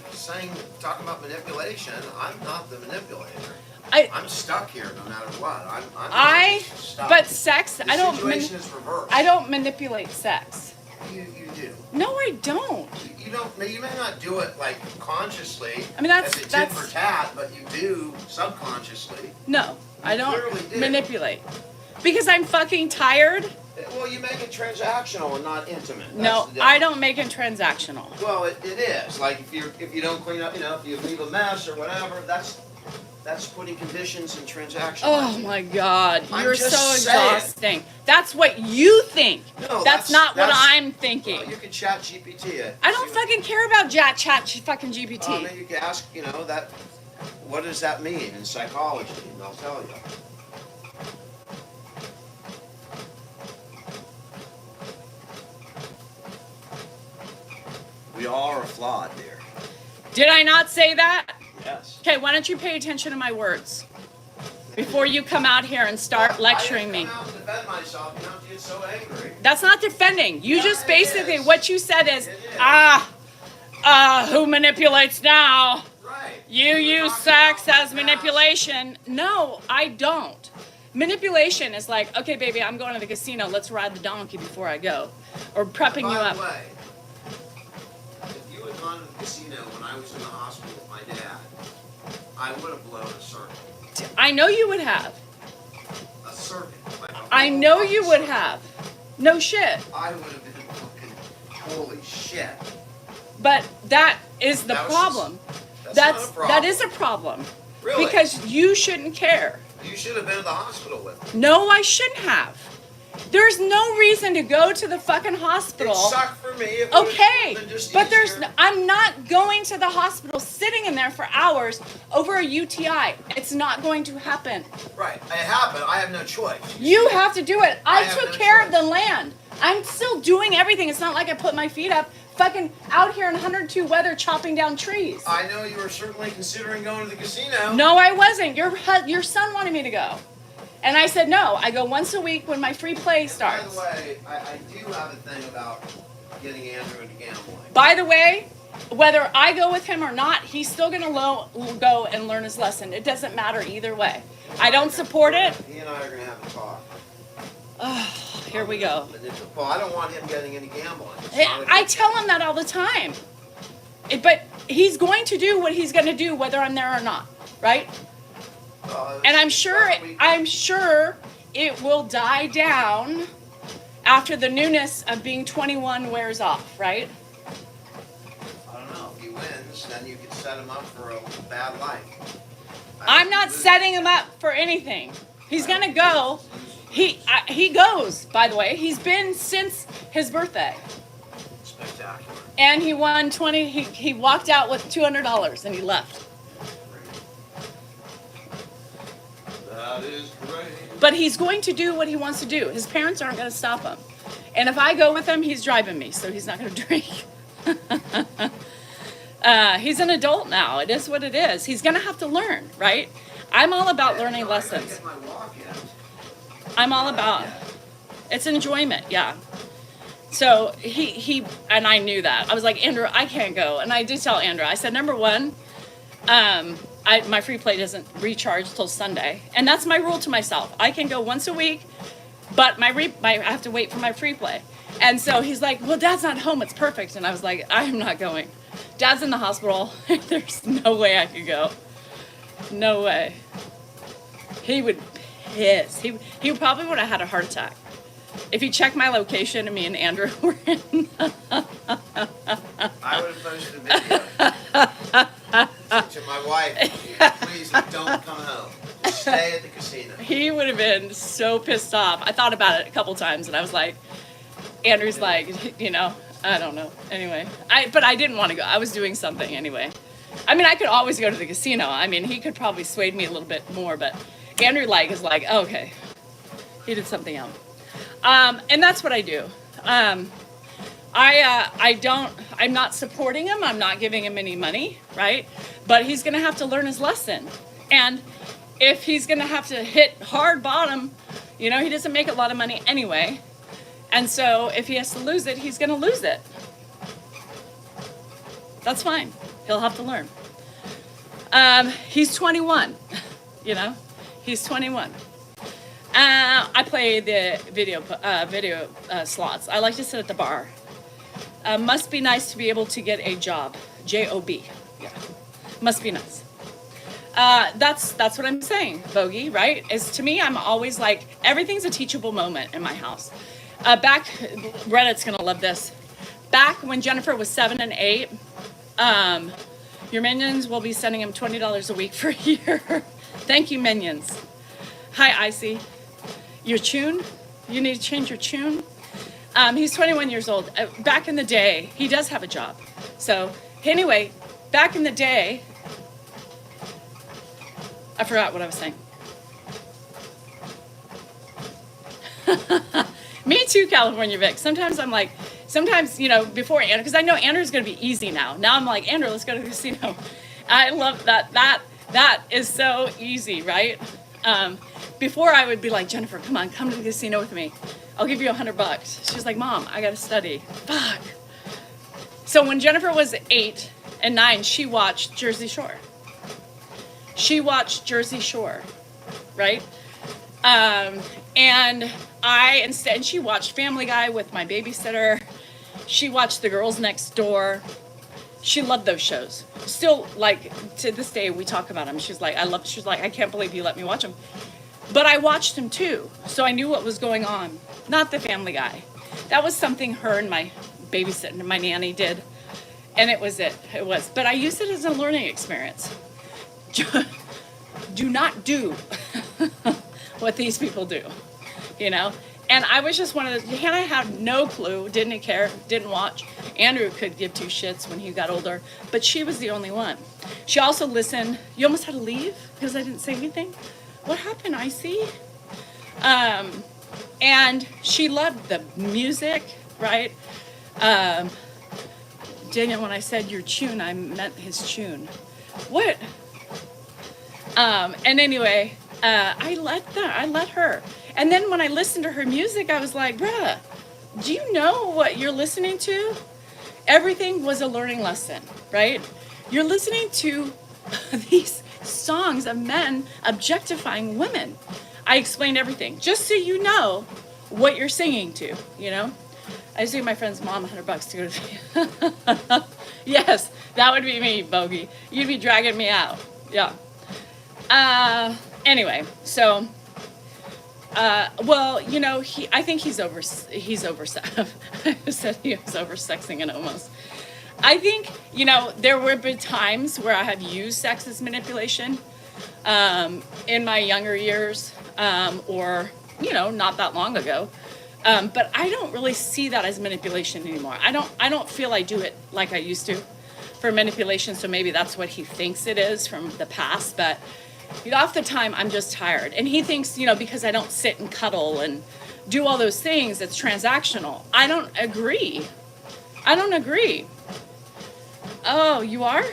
talking about manipulation. I'm not the manipulator. I'm stuck here no matter what. I'm stuck. But sex, the I don't. Situation is reversed. I don't manipulate sex. You do. No, I don't. You don't. You may not do it like consciously. I mean, that's as a tit for tat, but you do subconsciously. No, I don't clearly do. manipulate because I'm fucking tired. Well, you make it transactional and not intimate. No, I don't make it transactional. Well, it is. Like if you don't clean up, if you leave a mess or whatever, That's putting conditions and transactions. Oh my God, I'm you're just so saying. exhausting. That's what you think. No, that's not what I'm Well, thinking. you can chat GPT it. I don't fucking care about fucking GPT. Then you can ask, that. What does that mean in psychology? And they'll tell you. We all are flawed, dear. Did I not say that? Yes. Okay, why don't you pay attention to my words before you come out here and start lecturing me? I didn't come out and defend myself. You don't get so angry. That's not defending. You just it basically, is. what you said is, It is. who manipulates now? Right. You We were use talking sex about as the manipulation. No, I don't. Manipulation is like, okay, baby, I'm going to the casino. Let's ride the donkey before I go. Or prepping you By up. the way, if you had gone to the casino when I was in the hospital with my dad, I would have blown a circuit. I know you would have. A circuit. Like a I whole know fucking you would circuit. have. No shit. I would have been fucking, holy shit. But that is the That was problem. That's not a problem. That is a problem. Really? Because you shouldn't care. You should have been at the hospital with me. No, I shouldn't have. There's no reason to go to the fucking hospital. It sucked for me. It would Okay, have been just but easier. I'm not going to the hospital sitting in there for hours over a UTI. It's not going to happen. Right. It happened. I have no choice. You have to do it. I have took no care of choice. the land. I'm still doing everything. It's not like I put my feet up fucking out here in 102 weather chopping down trees. I know you were certainly considering going to the casino. No, I wasn't. Your son wanted me to go. And I said no. I go once a week when my free play starts. By the way, I do have a thing about getting Andrew into gambling. By the way, whether I go with him or not, he's still going to go and learn his lesson. It doesn't matter either way. I don't support it. He and I are going to have a talk. Oh, here we go. Well, I don't want him getting into gambling. It's not a I good tell thing. him that all the time. But he's going to do what he's going to do whether I'm there or not, right? And I'm sure it will die down after the newness of being 21 wears off, right? I don't know. If he wins, then you can set him up for a bad life. I'm not setting him up for anything. He's going to go. He goes, by the way. He's been since his birthday. Spectacular. And he won 20, he walked out with $200 and he left. That is great. But he's going to do what he wants to do. His parents aren't going to stop him. And if I go with him, he's driving me, so he's not going to drink. He's an adult now. It is what it is. He's going to have to learn, right? I'm all about learning lessons. I gotta get my walk in. I'm all about it's enjoyment, yeah. So he and I knew that. I was like, Andrew, I can't go. And I did tell Andrew, I said, number one, my free play doesn't recharge till Sunday. And that's my rule to myself. I can go once a week, but I have to wait for my free play. And so he's like, well, Dad's not home. It's perfect. And I was like, I'm not going. Dad's in the hospital. There's no way I could go. No way. He would piss. He probably would have had a heart attack. If you check my location and me and Andrew were in. I would have posted a video to my wife. Please don't come home. Just stay at the casino. He would have been so pissed off. I thought about it a couple times and I was like, Andrew's like, I don't know. Anyway, but I didn't want to go. I was doing something anyway. I mean, I could always go to the casino. I mean, he could probably sway me a little bit more, but Andrew is like, oh, okay, he did something else. And that's what I do. I'm not supporting him. I'm not giving him any money, right? But he's going to have to learn his lesson. And if he's going to have to hit hard bottom, he doesn't make a lot of money anyway. And so if he has to lose it, he's going to lose it. That's fine. He'll have to learn. He's 21, he's 21. I play the video slots. I like to sit at the bar. Must be nice to be able to get a job. J-O-B. Yeah. Must be nice. That's what I'm saying, Bogey, right? Is to me, I'm always like, everything's a teachable moment in my house. Reddit's gonna love this. Back when Jennifer was 7 and 8, Your minions will be sending him $20 a week for a year. Thank you, minions. Hi, Icy. Your tune? You need to change your tune? He's 21 years old. Back in the day, he does have a job. So anyway, back in the day, I forgot what I was saying. Me too, California Vic. Sometimes I'm like, before Andrew, because I know Andrew's going to be easy now. Now I'm like, Andrew, let's go to the casino. I love that. That is so easy, right? Before I would be like, Jennifer, come on, come to the casino with me. I'll give you $100. She's like, Mom, I got to study. Fuck. So when Jennifer was 8 and 9, she watched Jersey Shore. Right? And instead she watched Family Guy with my babysitter. She watched The Girls Next Door. She loved those shows. Still, like, to this day, we talk about them. She's like, I can't believe you let me watch them. But I watched them too, so I knew what was going on. Not the Family Guy. That was something her and my babysitter, my nanny did. And it was. But I used it as a learning experience. Do not do what these people do, you know? And I was just one of those, Hannah had no clue, didn't care, didn't watch. Andrew could give two shits when he got older, but she was the only one. She also listened. You almost had to leave because I didn't say anything? What happened, Icy? And she loved the music, right? Daniel, when I said your tune, I meant his tune. What? And anyway, I let her. And then when I listened to her music, I was like, bruh, do you know what you're listening to? Everything was a learning lesson, right? You're listening to these songs of men objectifying women. I explained everything, just so you know what you're singing to, you know? I just gave my friend's mom $100 to go to. Yes, that would be me, Bogey. You'd be dragging me out. Yeah. Anyway, so, well, you know, I think he's over, I said he was over-sexing it almost. I think, you know, there were been times where I have used sex as manipulation, in my younger years, or, you know, not that long ago. But I don't really see that as manipulation anymore. I don't feel I do it like I used to for manipulation. So maybe that's what he thinks it is from the past, but you know, half the time I'm just tired. And he thinks, you know, because I don't sit and cuddle and do all those things, it's transactional. I don't agree. Oh, you are?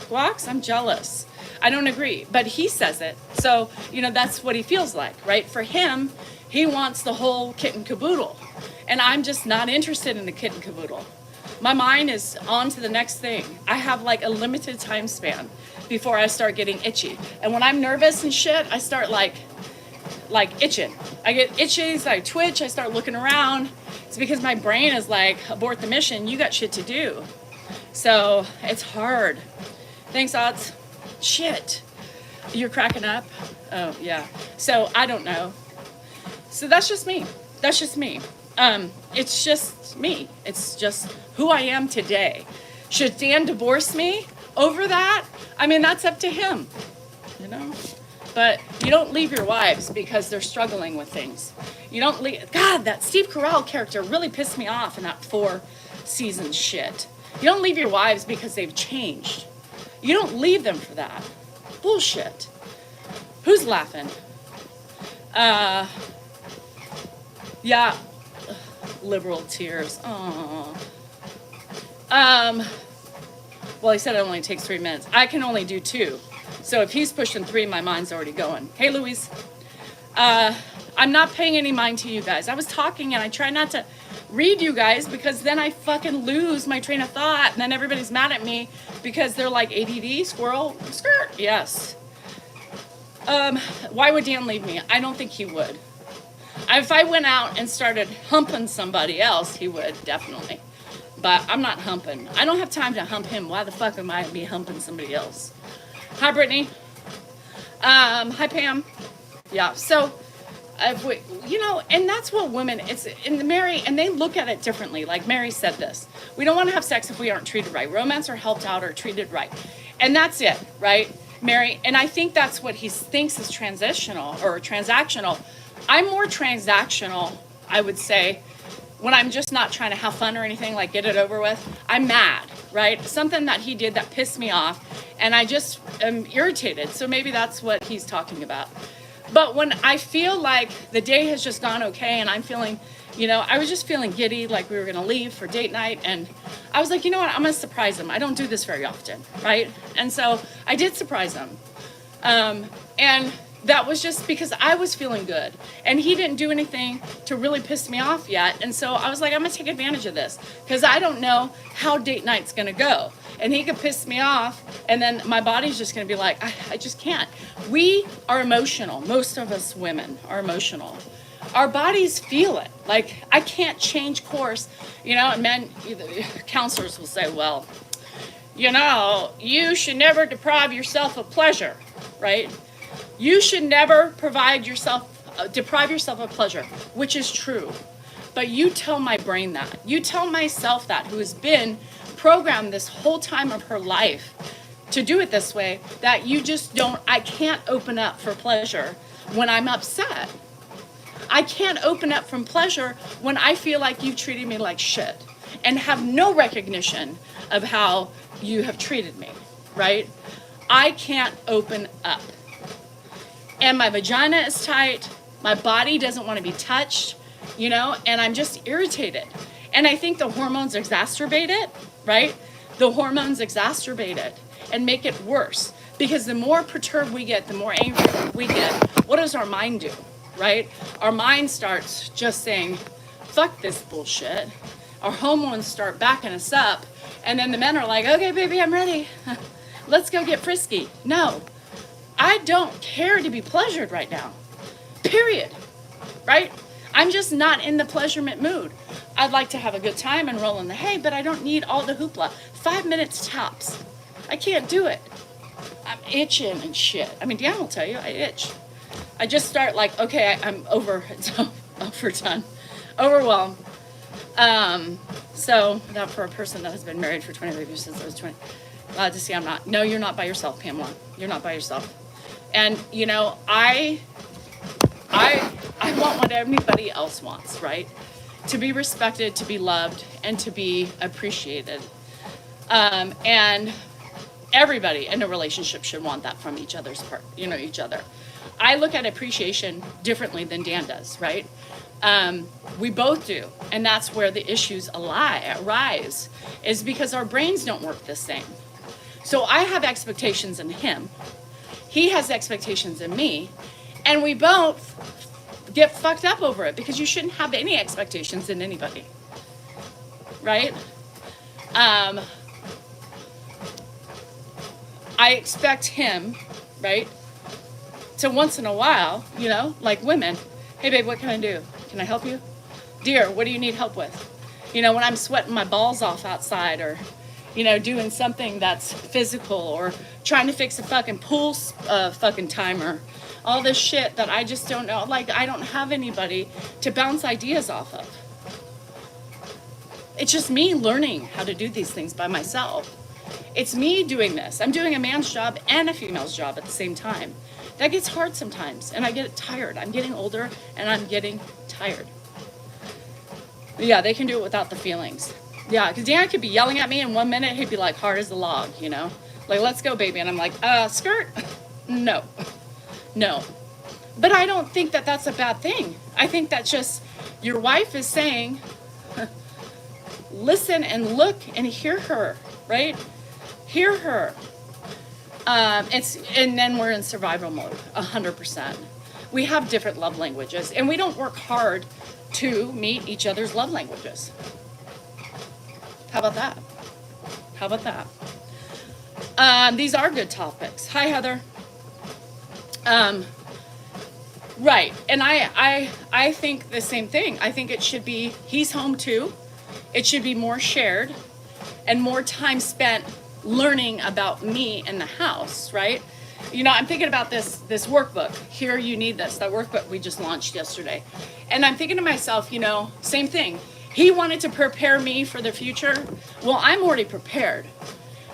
Blocks? I'm jealous. I don't agree. But he says it. So, you know, that's what he feels like, right? For him, he wants the whole kit and caboodle. And I'm just not interested in the kit and caboodle. My mind is on to the next thing. I have like a limited time span before I start getting itchy. And when I'm nervous and shit, I start like itching. I get itchy, so I twitch, I start looking around. It's because my brain is like, abort the mission, you got shit to do. So it's hard. Thanks, Odds. Shit. You're cracking up? Oh, yeah. So I don't know. So that's just me. It's just me. It's just who I am today. Should Dan divorce me over that? I mean, that's up to him, you know? But you don't leave your wives because they're struggling with things. You don't leave. God, that Steve Carell character really pissed me off in that 4-season shit. You don't leave your wives because they've changed. You don't leave them for that. Bullshit. Who's laughing? Yeah. Liberal tears. Aww. Well, he said it only takes 3 minutes. I can only do 2. So if he's pushing 3, my mind's already going. Hey, Louise. I'm not paying any mind to you guys. I was talking and I try not to read you guys because then I fucking lose my train of thought and then everybody's mad at me because they're like ADD, squirrel, skirt. Yes. Why would Dan leave me? I don't think he would. If I went out and started humping somebody else, he would, definitely. But I'm not humping. I don't have time to hump him. Why the fuck am I be humping somebody else? Hi, Brittany. Hi, Pam. Yeah, so And that's what women, it's in the Mary, and they look at it differently. Like Mary said this, we don't want to have sex if we aren't treated right. Romance or helped out or treated right. And that's it, right, Mary? And I think that's what he thinks is transitional or transactional. I'm more transactional, I would say, when I'm just not trying to have fun or anything, like get it over with. I'm mad, right? Something that he did that pissed me off, and I just am irritated. So maybe that's what he's talking about. But when I feel like the day has just gone okay and I'm feeling, I was just feeling giddy, like we were gonna leave for date night, and I was like, you know what, I'm gonna surprise him. I don't do this very often, right? And so I did surprise him. And that was just because I was feeling good and he didn't do anything to really piss me off yet. And so I was like, I'm gonna take advantage of this because I don't know how date night's gonna go. And he could piss me off and then my body's just gonna be like, I just can't. We are emotional. Most of us women are emotional. Our bodies feel it. Like, I can't change course, and men, counselors will say, well, you should never deprive yourself of pleasure, right? You should never deprive yourself of pleasure, which is true. But you tell my brain that. You tell myself that, who has been programmed this whole time of her life to do it this way, that I can't open up for pleasure when I'm upset. I can't open up from pleasure when I feel like you've treated me like shit and have no recognition of how you have treated me, right? I can't open up. And my vagina is tight. My body doesn't want to be touched, and I'm just irritated. And I think the hormones exacerbate it, right? The hormones exacerbate it and make it worse because the more perturbed we get, the more angry we get. What does our mind do, right? Our mind starts just saying, fuck this bullshit. Our hormones start backing us up. And then the men are like, okay, baby, I'm ready. Let's go get frisky. No, I don't care to be pleasured right now, period, right? I'm just not in the pleasurement mood. I'd like to have a good time and roll in the hay, but I don't need all the hoopla. 5 minutes tops. I can't do it. I'm itching and shit. I mean, Deanna will tell you, I itch. I just start like, okay, I'm overdone, overwhelmed. So that for a person that has been married for 25 years since I was 20, glad to see I'm not. No, you're not by yourself, Pamela. You're not by yourself. And, I want what everybody else wants, right? To be respected, to be loved, and to be appreciated. And everybody in a relationship should want that from each other's part, each other. I look at appreciation differently than Dan does, right? We both do. And that's where the issues arise, is because our brains don't work the same. So I have expectations in him. He has expectations in me. And we both get fucked up over it because you shouldn't have any expectations in anybody, right? I expect him, right, to once in a while, like women, hey babe, what can I do? Can I help you? Dear, what do you need help with? When I'm sweating my balls off outside or, doing something that's physical or trying to fix a fucking pool fucking timer. All this shit that I just don't know. Like, I don't have anybody to bounce ideas off of. It's just me learning how to do these things by myself. It's me doing this. I'm doing a man's job and a female's job at the same time. That gets hard sometimes, and I get tired. I'm getting older, and I'm getting tired. But yeah, they can do it without the feelings. Yeah, because Dan could be yelling at me, and 1 minute he'd be like hard as a log, Like, let's go, baby. And I'm like, skirt? No. But I don't think that that's a bad thing. I think that's just your wife is saying, listen and look and hear her, right? Hear her. And then we're in survival mode, 100%. We have different love languages, and we don't work hard to meet each other's love languages. How about that? These are good topics. Hi, Heather. Right, and I think the same thing. I think it should be, he's home too. It should be more shared and more time spent learning about me in the house, right? You know, I'm thinking about this workbook. Here, you need this. That workbook we just launched yesterday. And I'm thinking to myself, you know, same thing. He wanted to prepare me for the future. Well, I'm already prepared.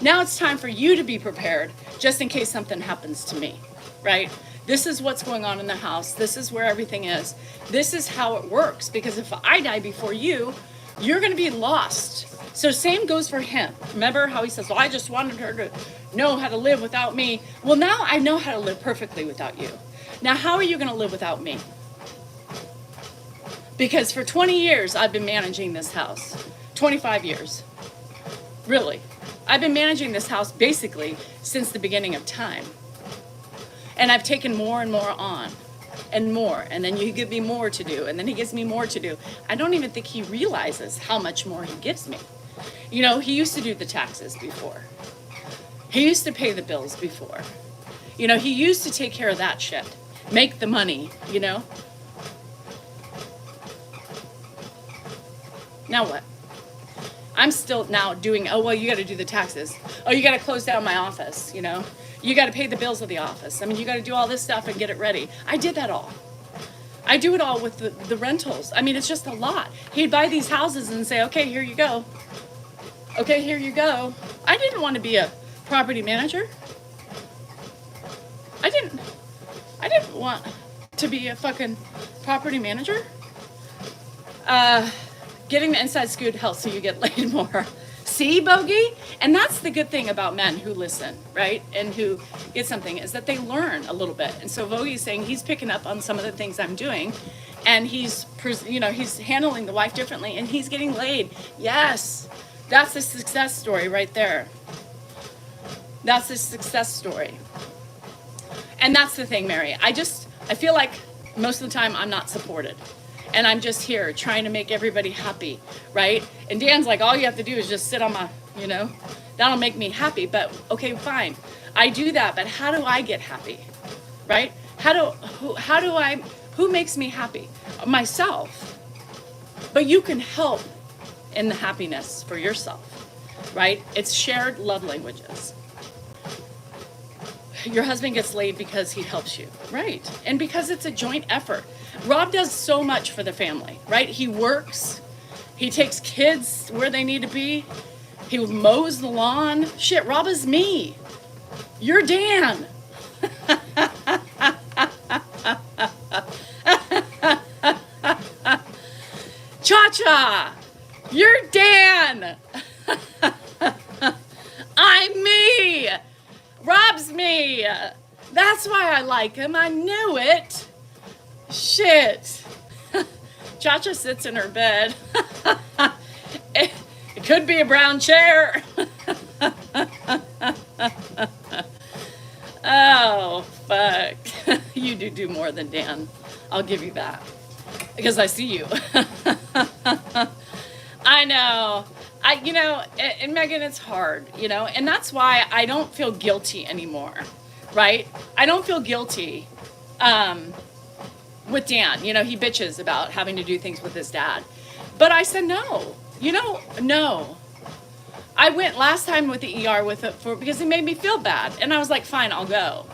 Now it's time for you to be prepared just in case something happens to me, right? This is what's going on in the house. This is where everything is. This is how it works. Because if I die before you, you're going to be lost. So same goes for him. Remember how he says, well, I just wanted her to know how to live without me. Well, now I know how to live perfectly without you. Now, how are you going to live without me? Because for 20 years, I've been managing this house. 25 years. Really. I've been managing this house basically since the beginning of time. And I've taken more and more on. And more. And then you give me more to do. And then he gives me more to do. I don't even think he realizes how much more he gives me. You know, he used to do the taxes before. He used to pay the bills before. You know, he used to take care of that shit. Make the money, you know? Now what? I'm still now doing, oh, well, you got to do the taxes. Oh, you got to close down my office, you know? You got to pay the bills of the office. I mean, you got to do all this stuff and get it ready. I did that all. I do it all with the rentals. I mean, it's just a lot. He'd buy these houses and say, okay, here you go. Okay, here you go. I didn't want to be a property manager. I didn't want to be a fucking property manager. Getting the inside scoop helps so you get laid more. See, Bogey? And that's the good thing about men who listen, right? And who get something is that they learn a little bit. And so Bogey's saying he's picking up on some of the things I'm doing, and he's handling the wife differently, and he's getting laid. Yes, that's a success story right there. That's a success story. And that's the thing, Mary. I feel like most of the time I'm not supported. And I'm just here trying to make everybody happy, right? And Dan's like, all you have to do is just sit on my, you know, that'll make me happy. But okay, fine. I do that, but how do I get happy, right? Who makes me happy? Myself. But you can help in the happiness for yourself, right? It's shared love languages. Your husband gets laid because he helps you, right? And because it's a joint effort. Rob does so much for the family, right? He works, he takes kids where they need to be, he mows the lawn. Shit, Rob is me. You're Dan. Cha-cha, you're Dan. I'm me. Rob's me. That's why I like him. I knew it. Shit. Cha-cha sits in her bed. It could be a brown chair. Oh, fuck. You do more than Dan. I'll give you that. Because I see you. I know. And Megan, it's hard, you know, and that's why I don't feel guilty anymore, right? I don't feel guilty with Dan. You know, he bitches about having to do things with his dad. But I said, no, no. I went last time with the ER because it made me feel bad. And I was like, fine, I'll go.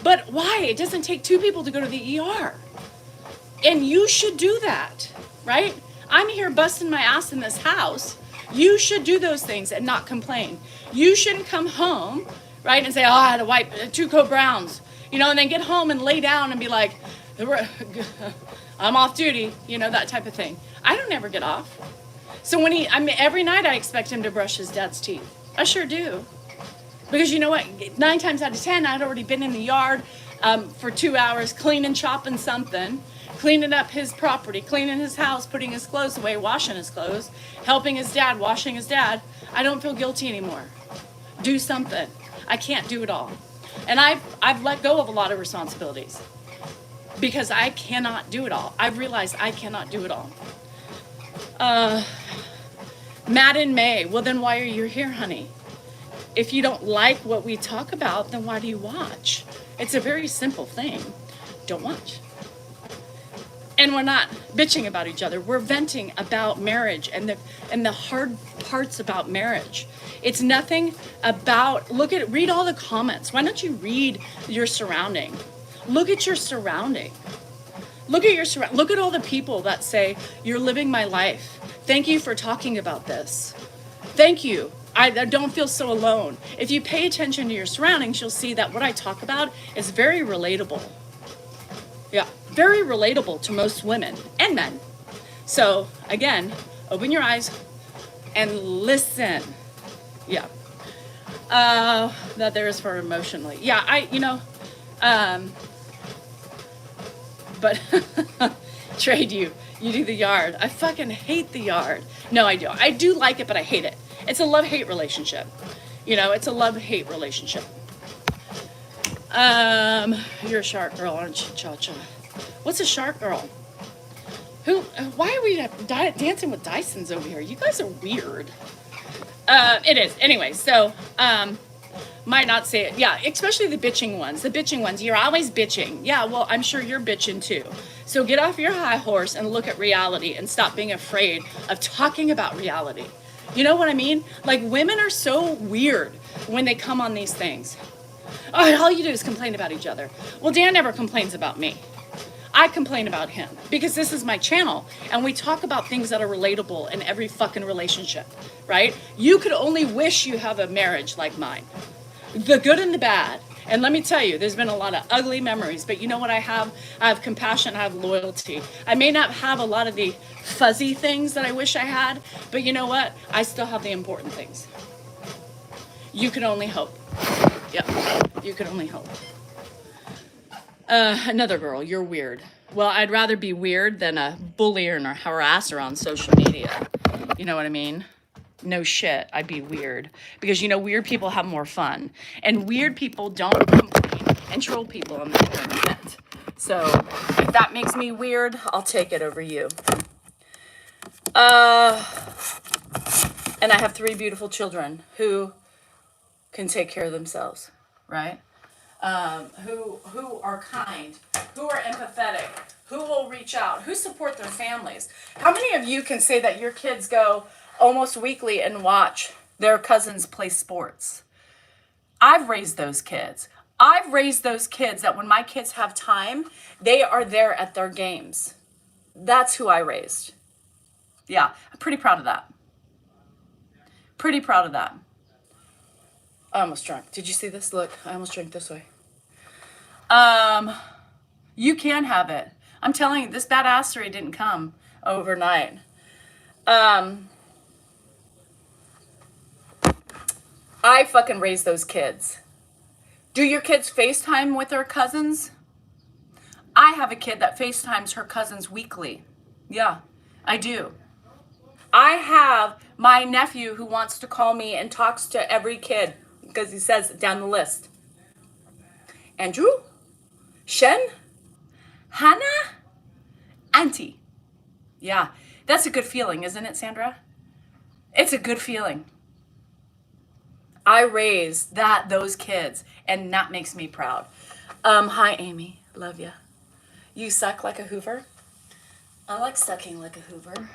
But why? It doesn't take two people to go to the ER. And you should do that, right? I'm here busting my ass in this house. You should do those things and not complain. You shouldn't come home, right, and say, oh, I had to wipe 2 Code Browns, you know, and then get home and lay down and be like, I'm off duty, you know, that type of thing. I don't ever get off. So every night I expect him to brush his dad's teeth. I sure do. Because you know what, 9 times out of 10, I'd already been in the yard for 2 hours cleaning, chopping something, cleaning up his property, cleaning his house, putting his clothes away, washing his clothes, helping his dad, washing his dad. I don't feel guilty anymore. Do something. I can't do it all. And I've let go of a lot of responsibilities because I cannot do it all. I've realized I cannot do it all. Matt and May, well then why are you here, honey? If you don't like what we talk about, then why do you watch? It's a very simple thing. Don't watch. And we're not bitching about each other. We're venting about marriage and the hard parts about marriage. It's nothing about, read all the comments. Why don't you read your surrounding? Look at your surrounding. Look at all the people that say, you're living my life. Thank you for talking about this. Thank you. I don't feel so alone. If you pay attention to your surroundings, you'll see that what I talk about is very relatable. Yeah, very relatable to most women and men. So again, open your eyes and listen. Yeah. That there is for emotionally. Yeah, but trade you do the yard. I fucking hate the yard. No, I do. I do like it, but I hate it. It's a love-hate relationship. It's a love-hate relationship. You're a shark girl, aren't you, Cha-Cha? What's a shark girl? Why are we dancing with Dysons over here? You guys are weird. It is. Anyway, so, might not say it. Yeah, especially the bitching ones. The bitching ones, you're always bitching. Yeah, well, I'm sure you're bitching too. So get off your high horse and look at reality and stop being afraid of talking about reality. You know what I mean? Like, women are so weird when they come on these things. Oh, all you do is complain about each other. Well, Dan never complains about me. I complain about him because this is my channel and we talk about things that are relatable in every fucking relationship, right? You could only wish you have a marriage like mine. The good and the bad. And let me tell you, there's been a lot of ugly memories, but you know what I have? I have compassion, I have loyalty. I may not have a lot of the fuzzy things that I wish I had, but you know what? I still have the important things. You can only hope. Yep, you can only hope. Another girl, you're weird. Well, I'd rather be weird than a bullier and a harasser on social media. You know what I mean? No shit, I'd be weird. Because, weird people have more fun. And weird people don't complain and troll people on the internet. So, if that makes me weird, I'll take it over you. And I have 3 beautiful children who can take care of themselves, right? Who are kind, who are empathetic, who will reach out, who support their families. How many of you can say that your kids go almost weekly and watch their cousins play sports? I've raised those kids. I've raised those kids that when my kids have time, they are there at their games. That's who I raised. Yeah, I'm pretty proud of that. Pretty proud of that. I almost drank. Did you see this? Look, I almost drank this way. You can have it. I'm telling you, this badassery didn't come overnight. I fucking raised those kids. Do your kids FaceTime with their cousins? I have a kid that FaceTimes her cousins weekly. Yeah, I do. I have my nephew who wants to call me and talks to every kid because he says down the list. Andrew, Shen, Hannah, Auntie. Yeah, that's a good feeling, isn't it, Sandra? It's a good feeling. I raised those kids, and that makes me proud. Hi, Amy. Love ya. You suck like a Hoover? I like sucking like a Hoover.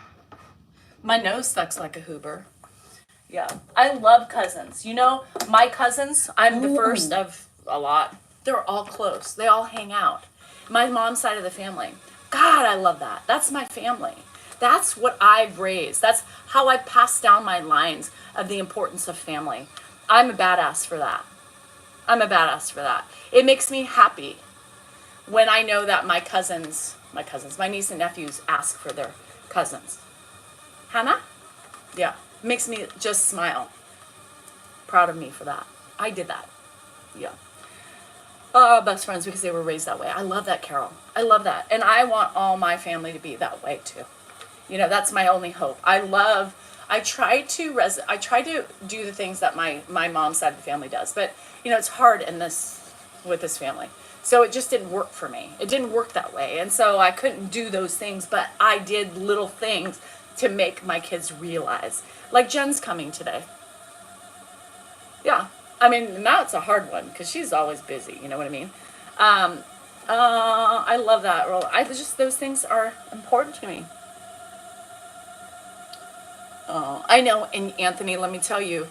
My nose sucks like a Hoover. Yeah. I love cousins. My cousins, I'm the first of a lot. They're all close. They all hang out. My mom's side of the family. God, I love that. That's my family. That's what I've raised. That's how I pass down my lines of the importance of family. I'm a badass for that. I'm a badass for that. It makes me happy when I know that my niece and nephews ask for their cousins. Hannah? Yeah. Makes me just smile. Proud of me for that. I did that. Yeah. Best friends because they were raised that way. I love that, Carol. I love that. And I want all my family to be that way too. That's my only hope. I try to do the things that my mom's side of the family does, but it's hard with this family. So it just didn't work for me. It didn't work that way. And so I couldn't do those things, but I did little things to make my kids realize. Like Jen's coming today. Yeah. I mean, now it's a hard one because she's always busy. You know what I mean? I love that role. I just, those things are important to me. I know, and Anthony, let me tell you,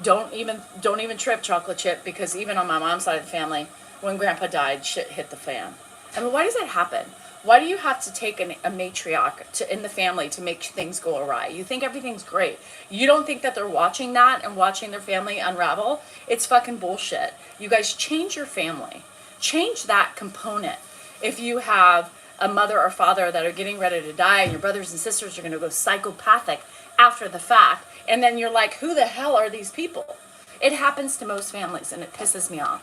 don't even trip, chocolate chip, because even on my mom's side of the family, when Grandpa died, shit hit the fan. I mean, why does that happen? Why do you have to take a matriarch in the family to make things go awry? You think everything's great. You don't think that they're watching that and watching their family unravel? It's fucking bullshit. You guys change your family. Change that component. If you have a mother or father that are getting ready to die and your brothers and sisters are going to go psychopathic after the fact, and then you're like, who the hell are these people? It happens to most families, and it pisses me off.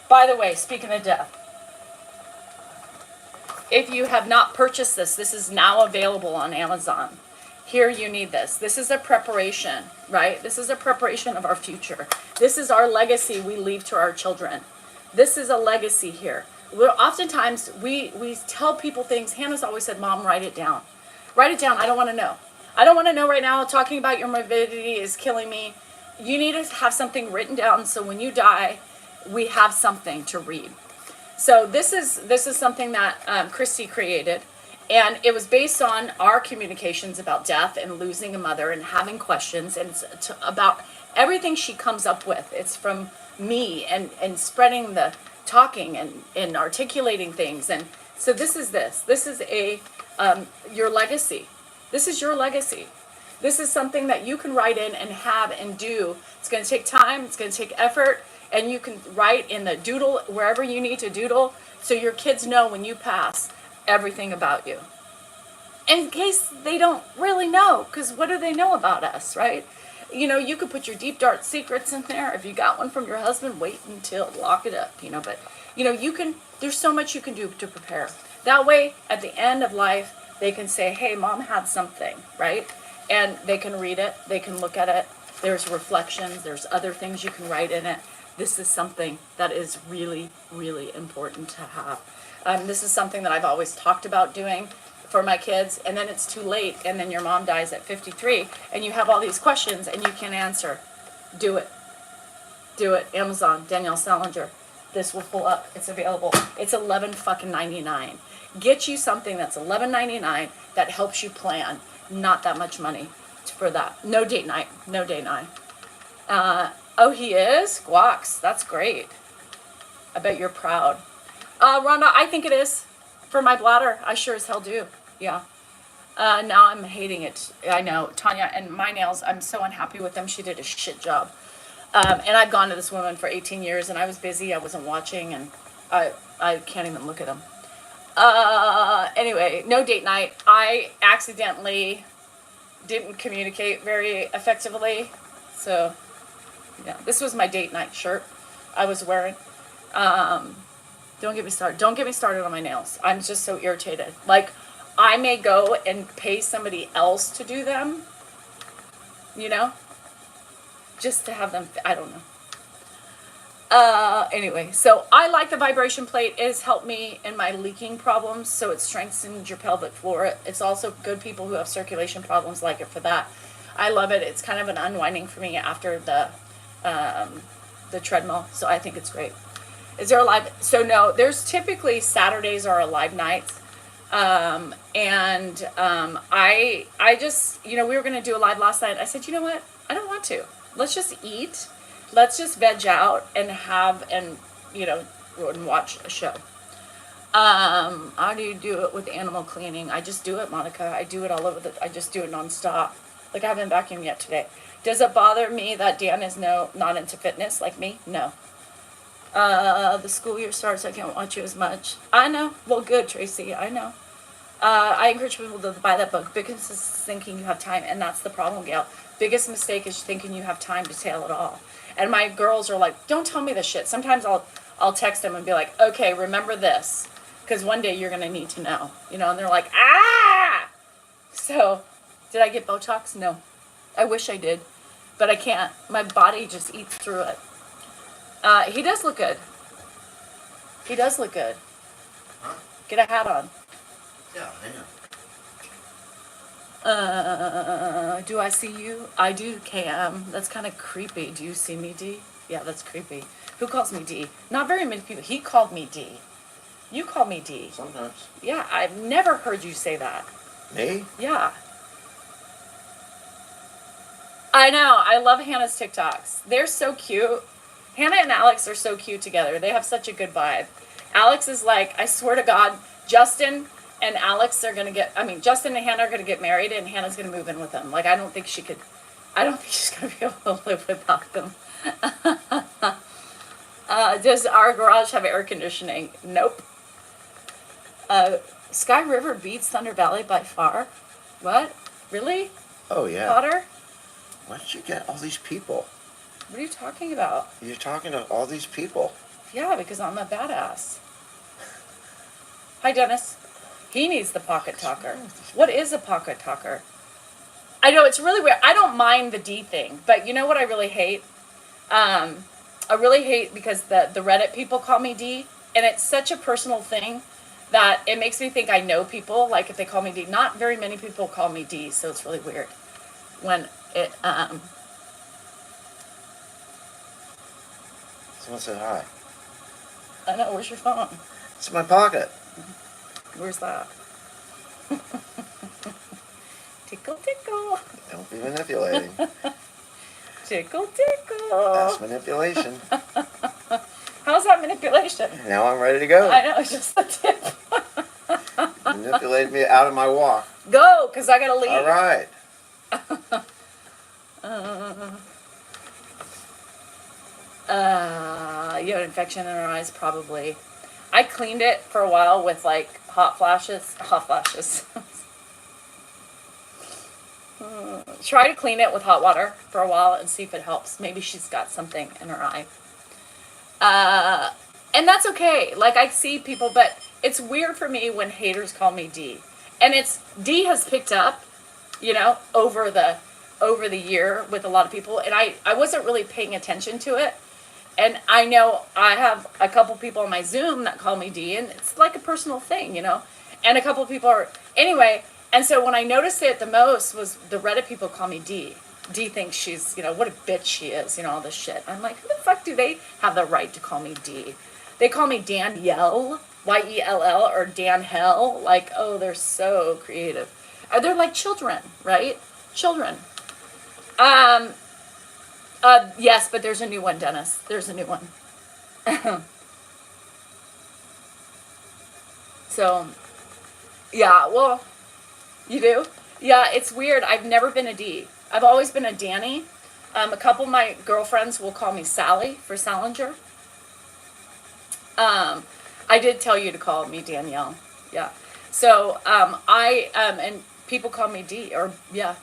By the way, speaking of death, if you have not purchased this, this is now available on Amazon. Here, you need this. This is a preparation, right? This is a preparation of our future. This is our legacy we leave to our children. This is a legacy here. Oftentimes, we tell people things. Hannah's always said, Mom, write it down. Write it down. I don't want to know. I don't want to know right now. Talking about your morbidity is killing me. You need to have something written down so when you die, we have something to read. So this is something that Christy created, and it was based on our communications about death and losing a mother and having questions, and it's about everything she comes up with. It's from me and spreading the talking and articulating things. And so this is a your legacy. This is your legacy. This is something that you can write in and have and do. It's going to take time. It's going to take effort. And you can write in the doodle wherever you need to doodle so your kids know when you pass everything about you. In case they don't really know, because what do they know about us, right? You know, you could put your deep, dark secrets in there. If you got one from your husband, wait until, lock it up, But, there's so much you can do to prepare. That way, at the end of life, they can say, hey, Mom had something, right? And they can read it. They can look at it. There's reflections. There's other things you can write in it. This is something that is really, really important to have. This is something that I've always talked about doing for my kids, and then it's too late, and then your mom dies at 53, and you have all these questions, and you can't answer. Do it. Do it. Amazon, Danielle Salinger. This will pull up. It's available. It's $11.99. Get you something that's $11.99 that helps you plan. Not that much money for that. No date night. No date night. Oh, he is? Guax. That's great. I bet you're proud. Rhonda, I think it is. For my bladder, I sure as hell do. Yeah. Now I'm hating it. I know. Tanya, and my nails, I'm so unhappy with them. She did a shit job. And I've gone to this woman for 18 years, and I was busy. I wasn't watching, and I can't even look at them. Anyway, no date night. I accidentally didn't communicate very effectively. So, yeah, this was my date night shirt I was wearing. Don't get me started. Don't get me started on my nails. I'm just so irritated. Like, I may go and pay somebody else to do them, just to have them, I don't know. Anyway, so I like the vibration plate. It has helped me in my leaking problems, so it strengthens your pelvic floor. It's also good. People who have circulation problems like it for that. I love it. It's kind of an unwinding for me after the treadmill, so I think it's great. Is there a live? So no, there's typically Saturdays are a live nights. I just, we were going to do a live last night. I said, you know what? I don't want to. Let's just eat. Let's just veg out and and watch a show. How do you do it with animal cleaning? I just do it, Monica. I do it all over I just do it nonstop. Like, I haven't vacuumed yet today. Does it bother me that Dan is not into fitness like me? No. The school year starts, I can't watch you as much. I know. Well, good, Tracy. I know. I encourage people to buy that book. Biggest is thinking you have time, and that's the problem, Gail. Biggest mistake is thinking you have time to tell it all. And my girls are like, don't tell me this shit. Sometimes I'll text them and be like, okay, remember this, because one day you're going to need to know. And they're like, ah! So, did I get Botox? No. I wish I did, but I can't. My body just eats through it. He does look good. He does look good. Huh? Get a hat on. Yeah, I know. Do I see you? I do, Cam. That's kind of creepy. Do you see me, D? Yeah, that's creepy. Who calls me D? Not very many people. He called me D. You call me D. Sometimes. Yeah, I've never heard you say that. Me? Yeah. I know. I love Hannah's TikToks. They're so cute. Hannah and Alex are so cute together. They have such a good vibe. Alex is like, I swear to God, Justin and Alex are gonna Justin and Hannah are gonna get married, and Hannah's gonna move in with them. Like, I don't think she's gonna be able to live without them. Does our garage have air conditioning? Nope. Sky River beats Thunder Valley by far. What? Really? Oh, yeah. Potter? Where did you get all these people? What are you talking about? You're talking to all these people. Yeah, because I'm a badass. Hi, Dennis. He needs the pocket talker. What is a pocket talker? I know, it's really weird. I don't mind the D thing, but you know what I really hate? I really hate because the Reddit people call me D, and it's such a personal thing that it makes me think I know people, like if they call me D. Not very many people call me D, so it's really weird when it, Someone said hi. I know, where's your phone? It's in my pocket. Where's that? Tickle, tickle. Don't be manipulating. Tickle, tickle. That's manipulation. How's that manipulation? Now I'm ready to go. I know, it's just the tip. Manipulated me out of my walk. Go, because I gotta leave. All right. You have an infection in her eyes, probably. I cleaned it for a while with like hot flashes. Try to clean it with hot water for a while and see if it helps. Maybe she's got something in her eye. And that's okay. Like, I see people, but it's weird for me when haters call me D. And D has picked up, over the year with a lot of people. And I wasn't really paying attention to it. And I know I have a couple people on my Zoom that call me D, and it's like a personal thing, And a couple people are, anyway. And so when I noticed it the most was the Reddit people call me D. D thinks she's, what a bitch she is, all this shit. I'm like, who the fuck do they have the right to call me D? They call me Danielle, Yell, or Dan Hell. Like, oh, they're so creative. They're like children, right? Children. Yes, but there's a new one, Dennis. There's a new one. So, yeah, well, you do? Yeah, it's weird. I've never been a D. I've always been a Danny. A couple of my girlfriends will call me Sally for Salinger. I did tell you to call me Danielle. Yeah. So, and people call me D, or, yeah.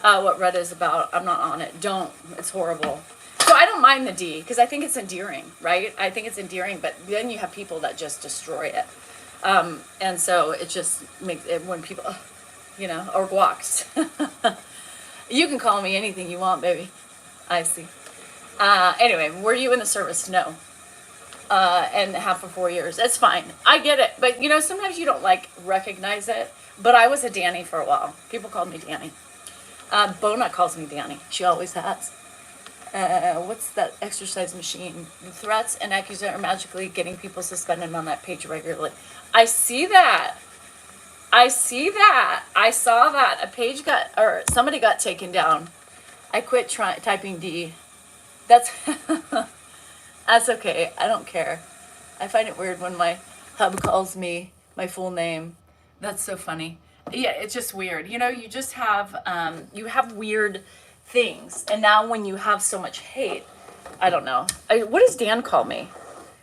What Reddit is about. I'm not on it. Don't. It's horrible. So I don't mind the D, because I think it's endearing, right? I think it's endearing, but then you have people that just destroy it. And so it just makes it, when people, or guacs. You can call me anything you want, baby. I see. Anyway, were you in the service? No. And half for 4 years. That's fine. I get it. But, sometimes you don't, recognize it. But I was a Danny for a while. People called me Danny. Bona calls me Danny. She always has. What's that exercise machine? Threats and accusations are magically getting people suspended on that page regularly. I see that. I saw that. A page somebody got taken down. I quit typing D. That's okay. I don't care. I find it weird when my hub calls me my full name. That's so funny. Yeah, it's just weird. You just have, you have weird things. And now when you have so much hate, I don't know. What does Dan call me?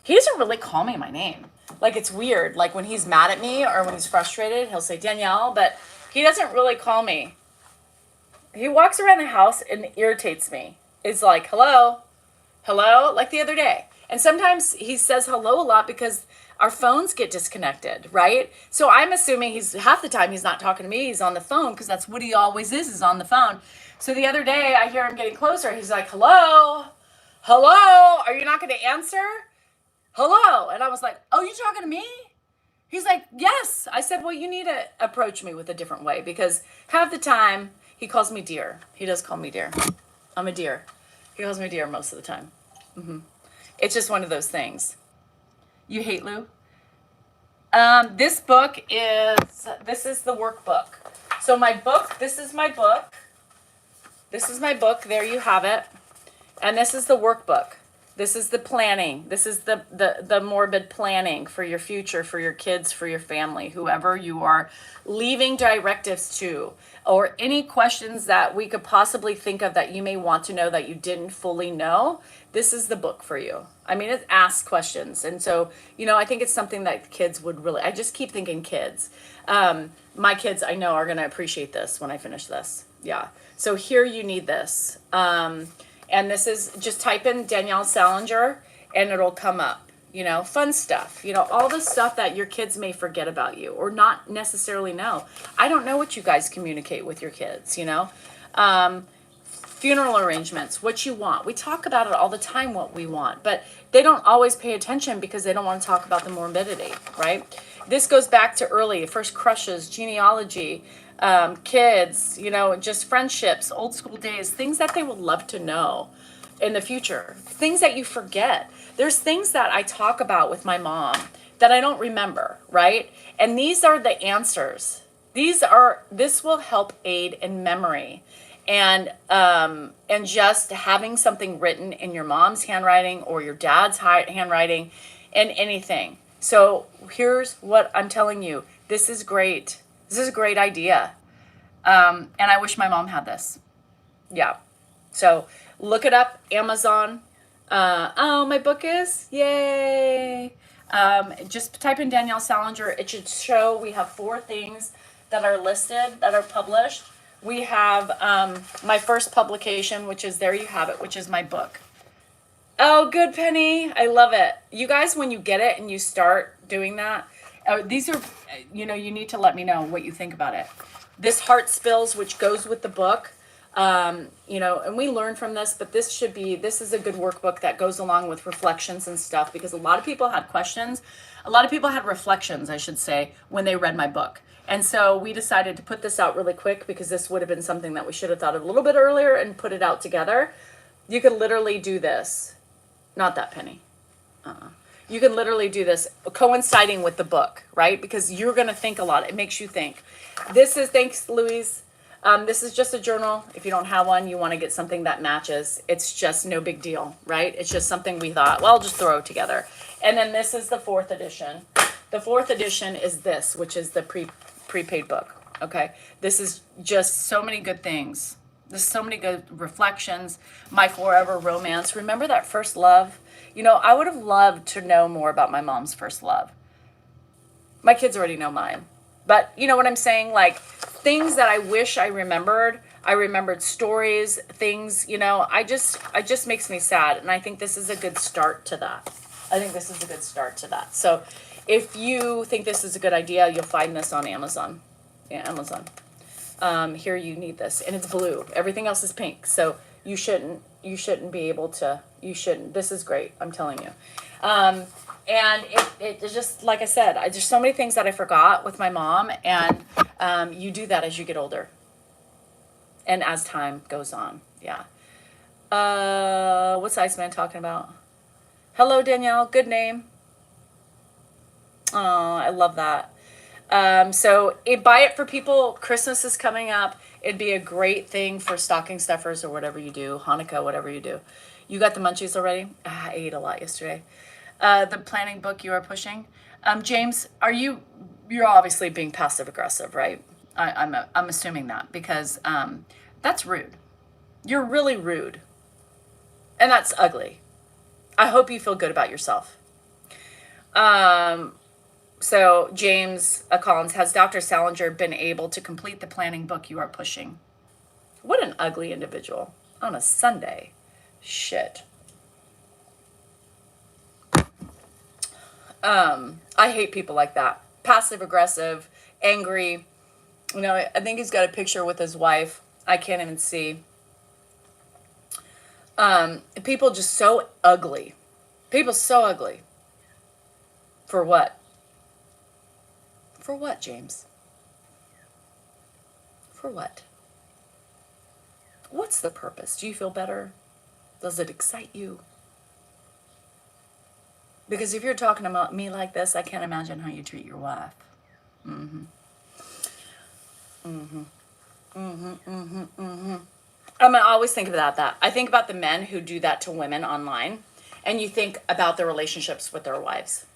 He doesn't really call me my name. Like, it's weird. Like, when he's mad at me or when he's frustrated, he'll say Danielle, but he doesn't really call me. He walks around the house and irritates me. It's like, hello, like the other day. And sometimes he says hello a lot because our phones get disconnected, right? So I'm assuming half the time he's not talking to me, he's on the phone, because that's what he always is on the phone. So the other day I hear him getting closer. He's like, hello, are you not going to answer? Hello. And I was like, oh, you talking to me? He's like, yes. I said, well, you need to approach me with a different way, because half the time he calls me dear. He does call me dear. I'm a dear. He calls me dear most of the time. It's just one of those things. You hate Lou? This book this is the workbook. So my book, this is my book. This is my book. There you have it. And this is the workbook. This is the planning. This is the morbid planning for your future, for your kids, for your family, whoever you are leaving directives to, or any questions that we could possibly think of that you may want to know that you didn't fully know. This is the book for you. I mean, it asks questions. And so, I think it's something that kids would really, I just keep thinking kids. My kids, I know, are going to appreciate this when I finish this. Yeah. So here you need this. And this is, just type in Danielle Salinger and it'll come up. Fun stuff, all the stuff that your kids may forget about you or not necessarily know. I don't know what you guys communicate with your kids, funeral arrangements, what you want. We talk about it all the time, what we want, but they don't always pay attention because they don't want to talk about the morbidity, right? This goes back to early, first crushes, genealogy, kids, just friendships, old school days, things that they would love to know in the future, things that you forget. There's things that I talk about with my mom that I don't remember, right? And these are the answers. This will help aid in memory and just having something written in your mom's handwriting or your dad's handwriting and anything. So here's what I'm telling you. This is great. This is a great idea. And I wish my mom had this. Yeah. So look it up, Amazon. My book is, yay. Just type in Danielle Salinger. It should show we have 4 things that are listed, that are published. We have my first publication, which is, there you have it, which is my book. Oh, good, Penny. I love it. You guys, when you get it and you start doing that, these are, you need to let me know what you think about it. This Heart Spills, which goes with the book, and we learn from this, but this is a good workbook that goes along with reflections and stuff, because a lot of people had questions. A lot of people had reflections, I should say, when they read my book. And so we decided to put this out really quick because this would have been something that we should have thought of a little bit earlier and put it out together. You could literally do this. Not that, Penny. You can literally do this coinciding with the book, right? Because you're going to think a lot. It makes you think. Thanks, Louise. This is just a journal. If you don't have one, you want to get something that matches. It's just no big deal, right? It's just something we thought, well, I'll just throw it together. And then this is the 4th edition. The 4th edition is this, which is the prepaid book, okay? This is just so many good things. There's so many good reflections. My forever romance. Remember that first love? I would have loved to know more about my mom's first love. My kids already know mine. But you know what I'm saying? Like, things that I wish I remembered. I remembered stories, things, it just makes me sad. And I think this is a good start to that. So if you think this is a good idea, you'll find this on Amazon. Yeah, Amazon. Here you need this, and it's blue. Everything else is pink, so you shouldn't be able to. You shouldn't. This is great. I'm telling you. And it just, like I said, there's so many things that I forgot with my mom, and you do that as you get older, and as time goes on. Yeah. What's Iceman talking about? Hello, Danielle. Good name. Oh, I love that. So buy it for people. Christmas is coming up. It'd be a great thing for stocking stuffers or whatever you do, Hanukkah, whatever you do. You got the munchies already? I ate a lot yesterday. The planning book you are pushing. James, you're obviously being passive aggressive, right? I'm assuming that because that's rude. You're really rude. And that's ugly. I hope you feel good about yourself. So James Collins, has Dr. Salinger been able to complete the planning book you are pushing? What an ugly individual on a Sunday. Shit. I hate people like that. Passive aggressive, angry. I think he's got a picture with his wife. I can't even see. People just so ugly. People so ugly. For what? For what, James? For what? What's the purpose? Do you feel better? Does it excite you? Because if you're talking about me like this, I can't imagine how you treat your wife. I always think about that. I think about the men who do that to women online, and you think about their relationships with their wives,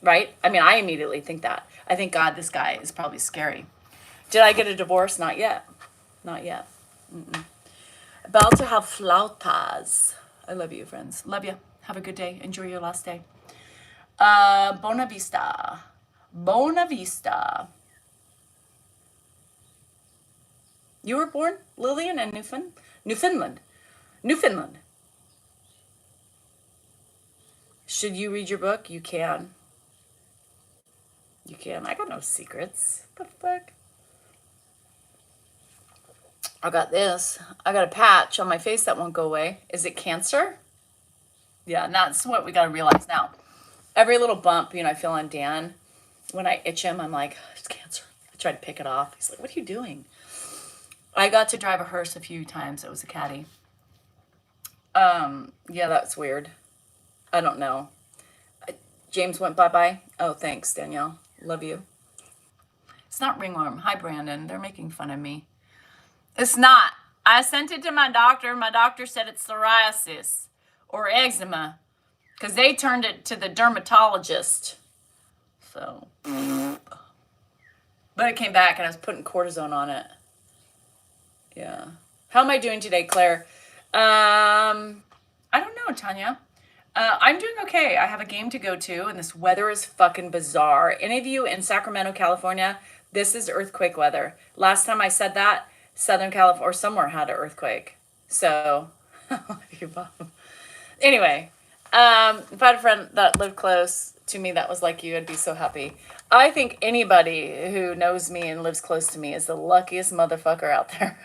right? I immediately think that. I think, God, this guy is probably scary. Did I get a divorce? Not yet. Not yet. About to have flautas. I love you, friends. Love you. Have a good day. Enjoy your last day. Bona vista. Bona vista. You were born, Lillian, in Newfoundland. Newfoundland. Should you read your book? You can. You can. I got no secrets. What the fuck? I got this. I got a patch on my face that won't go away. Is it cancer? Yeah, and that's what we got to realize now. Every little bump, I feel on Dan, when I itch him, I'm like, it's cancer. I try to pick it off. He's like, what are you doing? I got to drive a hearse a few times. It was a caddy. Yeah, that's weird. I don't know. James went bye-bye. Oh, thanks, Danielle. Love you. It's not ringworm. Hi, Brandon. They're making fun of me. It's not. I sent it to my doctor. My doctor said it's psoriasis or eczema because they turned it to the dermatologist. So, but it came back and I was putting cortisone on it. Yeah. How am I doing today, Claire? I don't know, Tanya. I'm doing okay. I have a game to go to, and this weather is fucking bizarre. Any of you in Sacramento, California, this is earthquake weather. Last time I said that, Southern California or somewhere had an earthquake. So, anyway, if I had a friend that lived close to me that was like you, I'd be so happy. I think anybody who knows me and lives close to me is the luckiest motherfucker out there.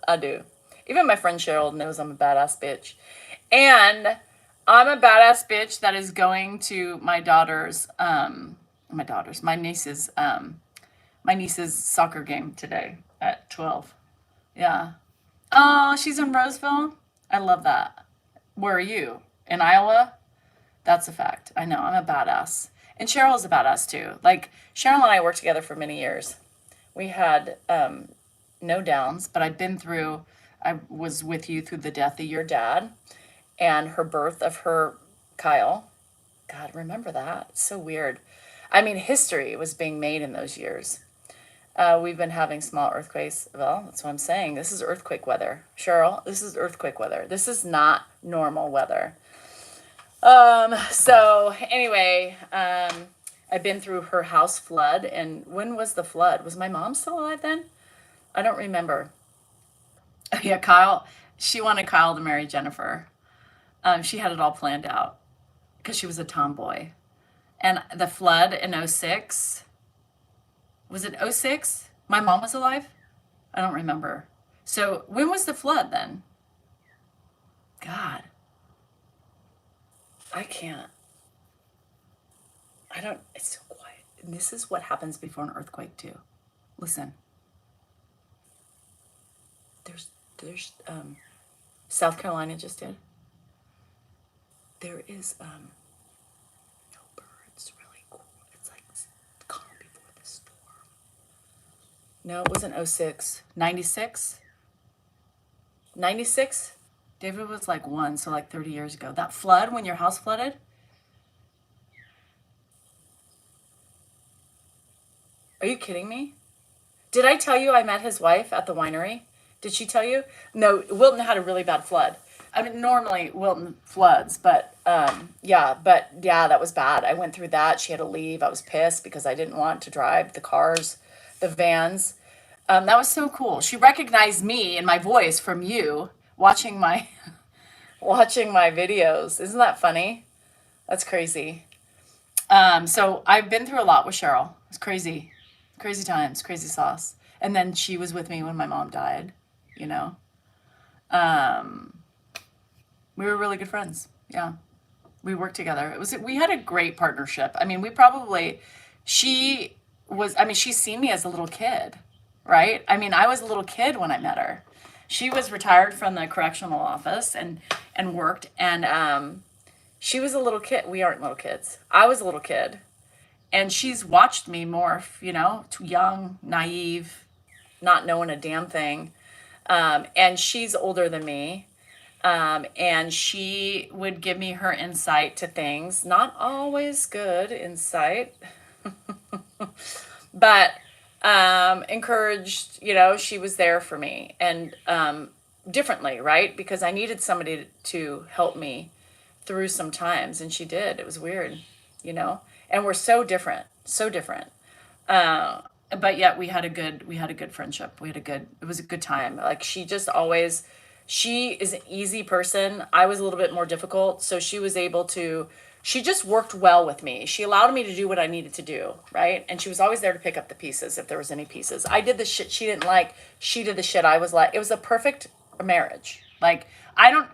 I do. Even my friend Cheryl knows I'm a badass bitch. And I'm a badass bitch that is going to my niece's soccer game today at 12. Yeah. Oh, she's in Roseville. I love that. Where are you? In Iowa? That's a fact. I know. I'm a badass. And Cheryl's a badass too. Like, Cheryl and I worked together for many years. We had no downs, but I was with you through the death of your dad and her birth of her Kyle. God, remember that? It's so weird. History was being made in those years. We've been having small earthquakes. Well, that's what I'm saying. This is earthquake weather. Cheryl, this is earthquake weather. This is not normal weather. So anyway, I've been through her house flood. And when was the flood? Was my mom still alive then? I don't remember. Yeah, Kyle, she wanted Kyle to marry Jennifer. She had it all planned out because she was a tomboy. And the flood in 06, was it 06? My mom was alive? I don't remember. So when was the flood then? God. It's so quiet. And this is what happens before an earthquake too. Listen. There's South Carolina just did. There is no birds, really cool. It's like calm before the storm. No, it wasn't 06. 96? 96? David was like 1, so like 30 years ago. That flood when your house flooded? Are you kidding me? Did I tell you I met his wife at the winery? Did she tell you? No, Wilton had a really bad flood. Normally Wilton floods, but yeah, that was bad. I went through that. She had to leave. I was pissed because I didn't want to drive the cars, the vans. That was so cool. She recognized me and my voice from you watching my videos. Isn't that funny? That's crazy. So I've been through a lot with Cheryl. It's crazy. Crazy times, crazy sauce. And then she was with me when my mom died, we were really good friends. Yeah. We worked together. We had a great partnership. She's seen me as a little kid, right? I was a little kid when I met her. She was retired from the correctional office and worked, and she was a little kid. We aren't little kids. I was a little kid, and she's watched me morph. Too young, naive, not knowing a damn thing. And she's older than me. And she would give me her insight to things, not always good insight, but encouraged, she was there for me and differently, right? Because I needed somebody to help me through some times, and she did. It was weird, and we're so different, so different. But yet we had a good friendship. It was a good time. Like she is an easy person. I was a little bit more difficult. So she just worked well with me. She allowed me to do what I needed to do. Right. And she was always there to pick up the pieces if there was any pieces. I did the shit she didn't like. She did the shit I was like. It was a perfect marriage. Like, I don't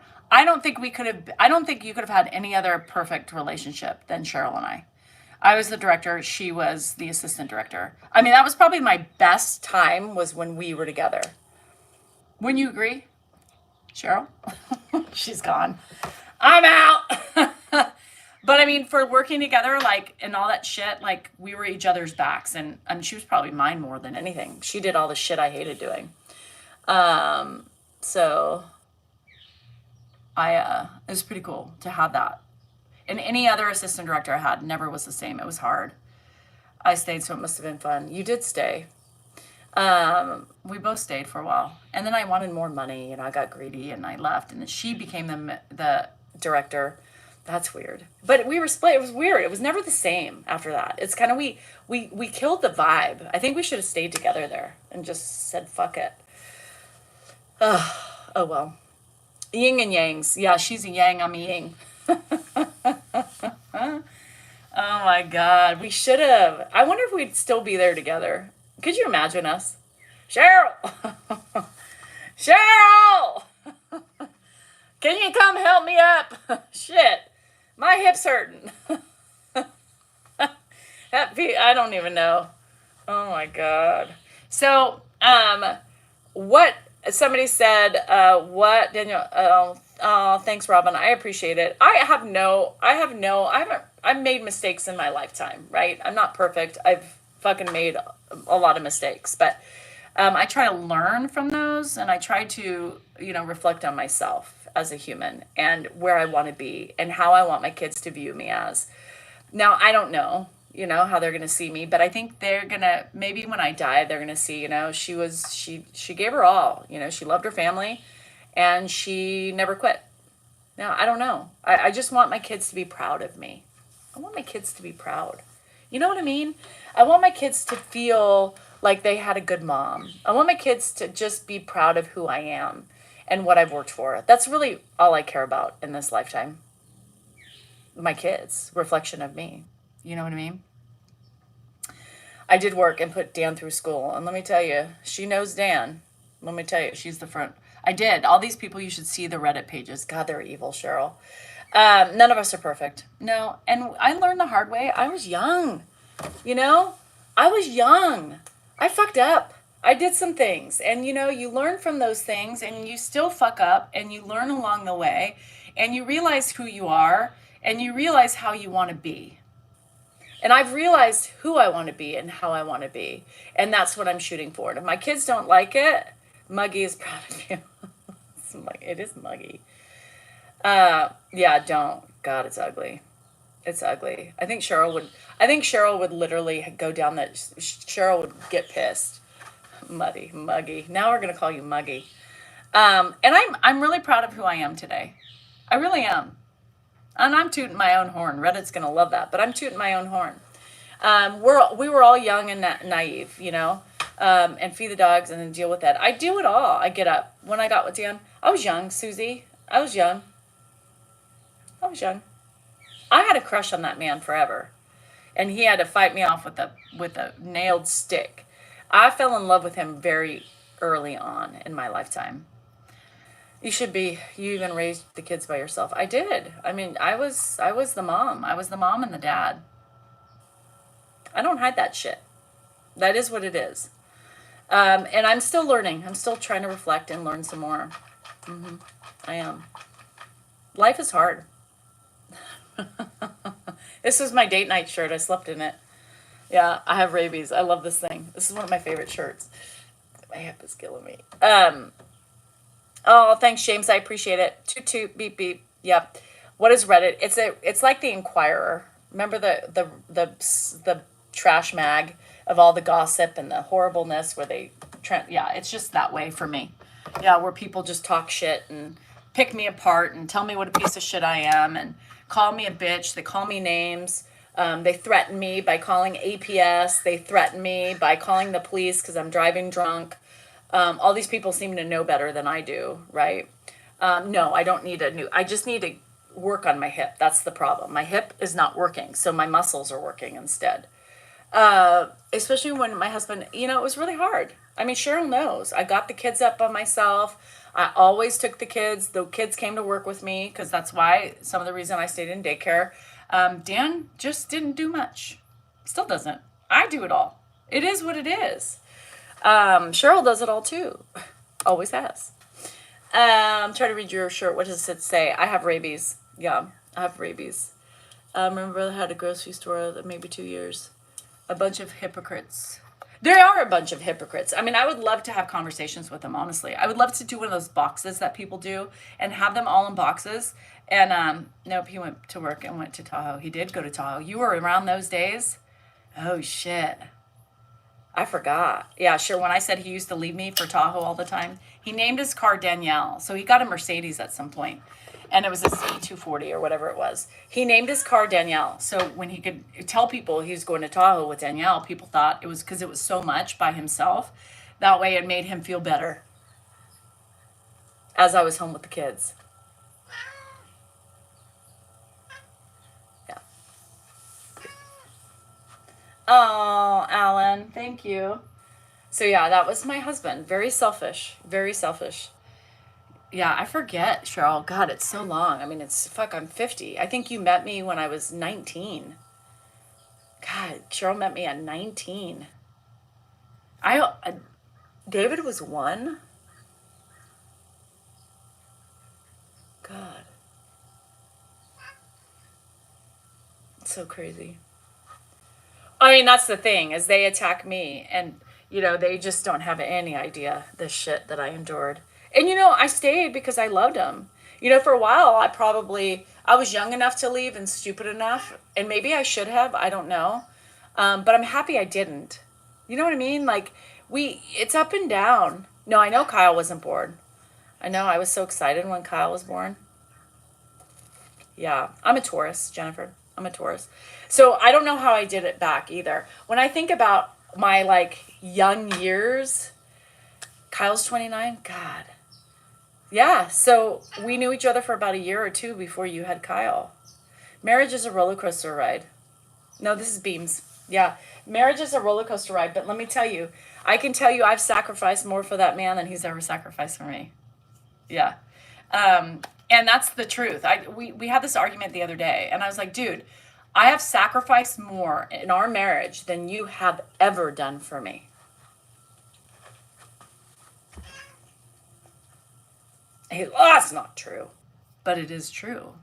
think you could have had any other perfect relationship than Cheryl and I. I was the director. She was the assistant director. I mean, that was probably my best time was when we were together. Wouldn't you agree, Cheryl? She's gone. I'm out. But I mean, for working together, like, and all that shit, like, we were each other's backs. And she was probably mine more than anything. She did all the shit I hated doing. So it was pretty cool to have that. And any other assistant director I had never was the same. It was hard. I stayed, so it must have been fun. You did stay. We both stayed for a while. And then I wanted more money, and I got greedy, and I left. And then she became the director. That's weird. But we were split. It was weird. It was never the same after that. It's kind of, we killed the vibe. I think we should have stayed together there and just said, fuck it. Oh well. Yin and yangs. Yeah, she's a yang, I'm a yin. Oh my God, we should have. I wonder if we'd still be there together. Could you imagine us? Cheryl! Cheryl! Can you come help me up? Shit, my hip's hurting. I don't even know. Oh my God. So, what somebody said, what Daniel, oh, thanks, Robin. I appreciate it. I've made mistakes in my lifetime, right? I'm not perfect. I've fucking made a lot of mistakes, but I try to learn from those, and I try to, reflect on myself as a human and where I want to be and how I want my kids to view me as. Now, I don't know, how they're going to see me, but I think they're going to, maybe when I die, they're going to see, she gave her all, she loved her family and she never quit. Now, I don't know. I just want my kids to be proud of me. I want my kids to be proud. You know what I mean? I want my kids to feel like they had a good mom. I want my kids to just be proud of who I am and what I've worked for. That's really all I care about in this lifetime. My kids, reflection of me. You know what I mean? I did work and put Dan through school. And let me tell you, she knows Dan. Let me tell you, she's the front. I did. All these people, you should see the Reddit pages. God, they're evil, Cheryl. None of us are perfect. No. And I learned the hard way. I was young. I was young. I fucked up. I did some things. And, you learn from those things and you still fuck up and you learn along the way and you realize who you are and you realize how you want to be. And I've realized who I want to be and how I want to be. And that's what I'm shooting for. And if my kids don't like it, Muggy is proud of you. It is muggy. Yeah, don't. God, it's ugly. It's ugly. I think Cheryl would literally go down that. Cheryl would get pissed. Muggy. Now we're gonna call you Muggy. And I'm really proud of who I am today. I really am. And I'm tooting my own horn. Reddit's gonna love that, but I'm tooting my own horn. We were all young and naive, and feed the dogs and then deal with that. I do it all. I get up. When I got with Dan, I was young, Susie. I was young. I had a crush on that man forever. And he had to fight me off with a nailed stick. I fell in love with him very early on in my lifetime. You even raised the kids by yourself. I did. I mean, I was the mom. I was the mom and the dad. I don't hide that shit. That is what it is. And I'm still learning. I'm still trying to reflect and learn some more. I am. Life is hard. This is my date night shirt. I slept in it. Yeah, I have rabies. I love this thing. This is one of my favorite shirts. My hip is killing me. Oh, thanks, James. I appreciate it. Toot toot beep beep. Yep. What is Reddit? It's like the Inquirer. Remember the trash mag of all the gossip and the horribleness where yeah, it's just that way for me. Yeah, where people just talk shit and pick me apart and tell me what a piece of shit I am and call me a bitch. They call me names. They threaten me by calling APS. They threaten me by calling the police because I'm driving drunk. All these people seem to know better than I do, right? No, I don't need I just need to work on my hip. That's the problem. My hip is not working, so my muscles are working instead. Especially when my husband, it was really hard. I mean, Cheryl knows. I got the kids up by myself. I always took the kids. The kids came to work with me because that's why some of the reason I stayed in daycare. Dan just didn't do much. Still doesn't. I do it all. It is what it is. Cheryl does it all too. Always has. I'm trying to read your shirt. What does it say? I have rabies. Yeah, I have rabies. Remember I had a grocery store that maybe 2 years. A bunch of hypocrites. There are a bunch of hypocrites. I mean, I would love to have conversations with them, honestly. I would love to do one of those boxes that people do and have them all in boxes. And nope, he went to work and went to Tahoe. He did go to Tahoe. You were around those days? Oh, shit. I forgot. Yeah, sure. When I said he used to leave me for Tahoe all the time, he named his car Danielle. So he got a Mercedes at some point, and it was a C240 or whatever it was. He named his car Danielle. So when he could tell people he was going to Tahoe with Danielle, people thought it was because it was so much by himself. That way it made him feel better as I was home with the kids. Yeah. Oh, Alan, thank you. So yeah, that was my husband. Very selfish. Very selfish. Yeah, I forget, Cheryl. God, it's so long. I mean, I'm 50. I think you met me when I was 19. God, Cheryl met me at 19. David was 1. God. It's so crazy. I mean, that's the thing, is they attack me and, they just don't have any idea the shit that I endured. And, I stayed because I loved him. For a while, I was young enough to leave and stupid enough, and maybe I should have, I don't know. But I'm happy I didn't. You know what I mean? Like, it's up and down. No, I know Kyle wasn't born. I know, I was so excited when Kyle was born. Yeah, I'm a Taurus, Jennifer. I'm a Taurus. So I don't know how I did it back either. When I think about my young years, Kyle's 29. God. Yeah, so we knew each other for about a year or two before you had Kyle. Marriage is a roller coaster ride. No, this is Beams. Yeah, marriage is a roller coaster ride, but let me tell you, I can tell you I've sacrificed more for that man than he's ever sacrificed for me. Yeah. And that's the truth. We had this argument the other day, and I was like, dude, I have sacrificed more in our marriage than you have ever done for me. That's not true. But it is true.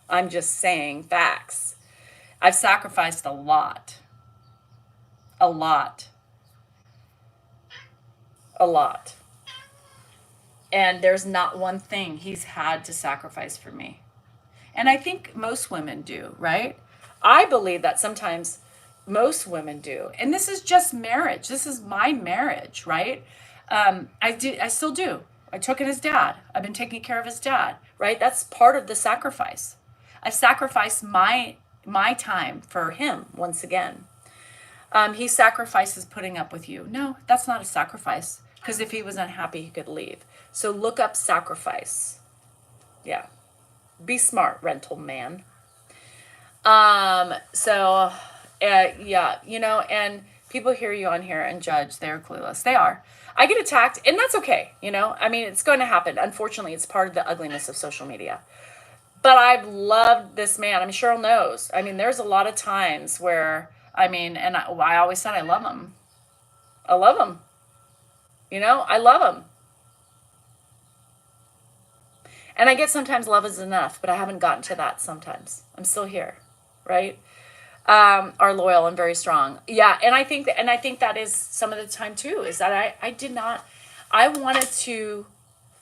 I'm just saying facts. I've sacrificed a lot. A lot. A lot. And there's not one thing he's had to sacrifice for me. And I think most women do, right? I believe that sometimes most women do. And this is just marriage. This is my marriage, right? I still do. I took in his dad. I've been taking care of his dad, right? That's part of the sacrifice. I've sacrificed my time for him once again. He sacrifices putting up with you. No, that's not a sacrifice. Because if he was unhappy, he could leave. So look up sacrifice. Yeah. Be smart, rental man. Yeah, and people hear you on here and judge. They're clueless. They are. I get attacked, and that's okay, I mean, it's going to happen. Unfortunately, it's part of the ugliness of social media. But I've loved this man. I mean, Cheryl knows. I mean, there's a lot of times where, and I always said I love him. I love them. You know, I love them. And I get sometimes love is enough, but I haven't gotten to that sometimes. I'm still here, right? Are loyal and very strong. Yeah, and I think that is some of the time too, is that I did not, I wanted to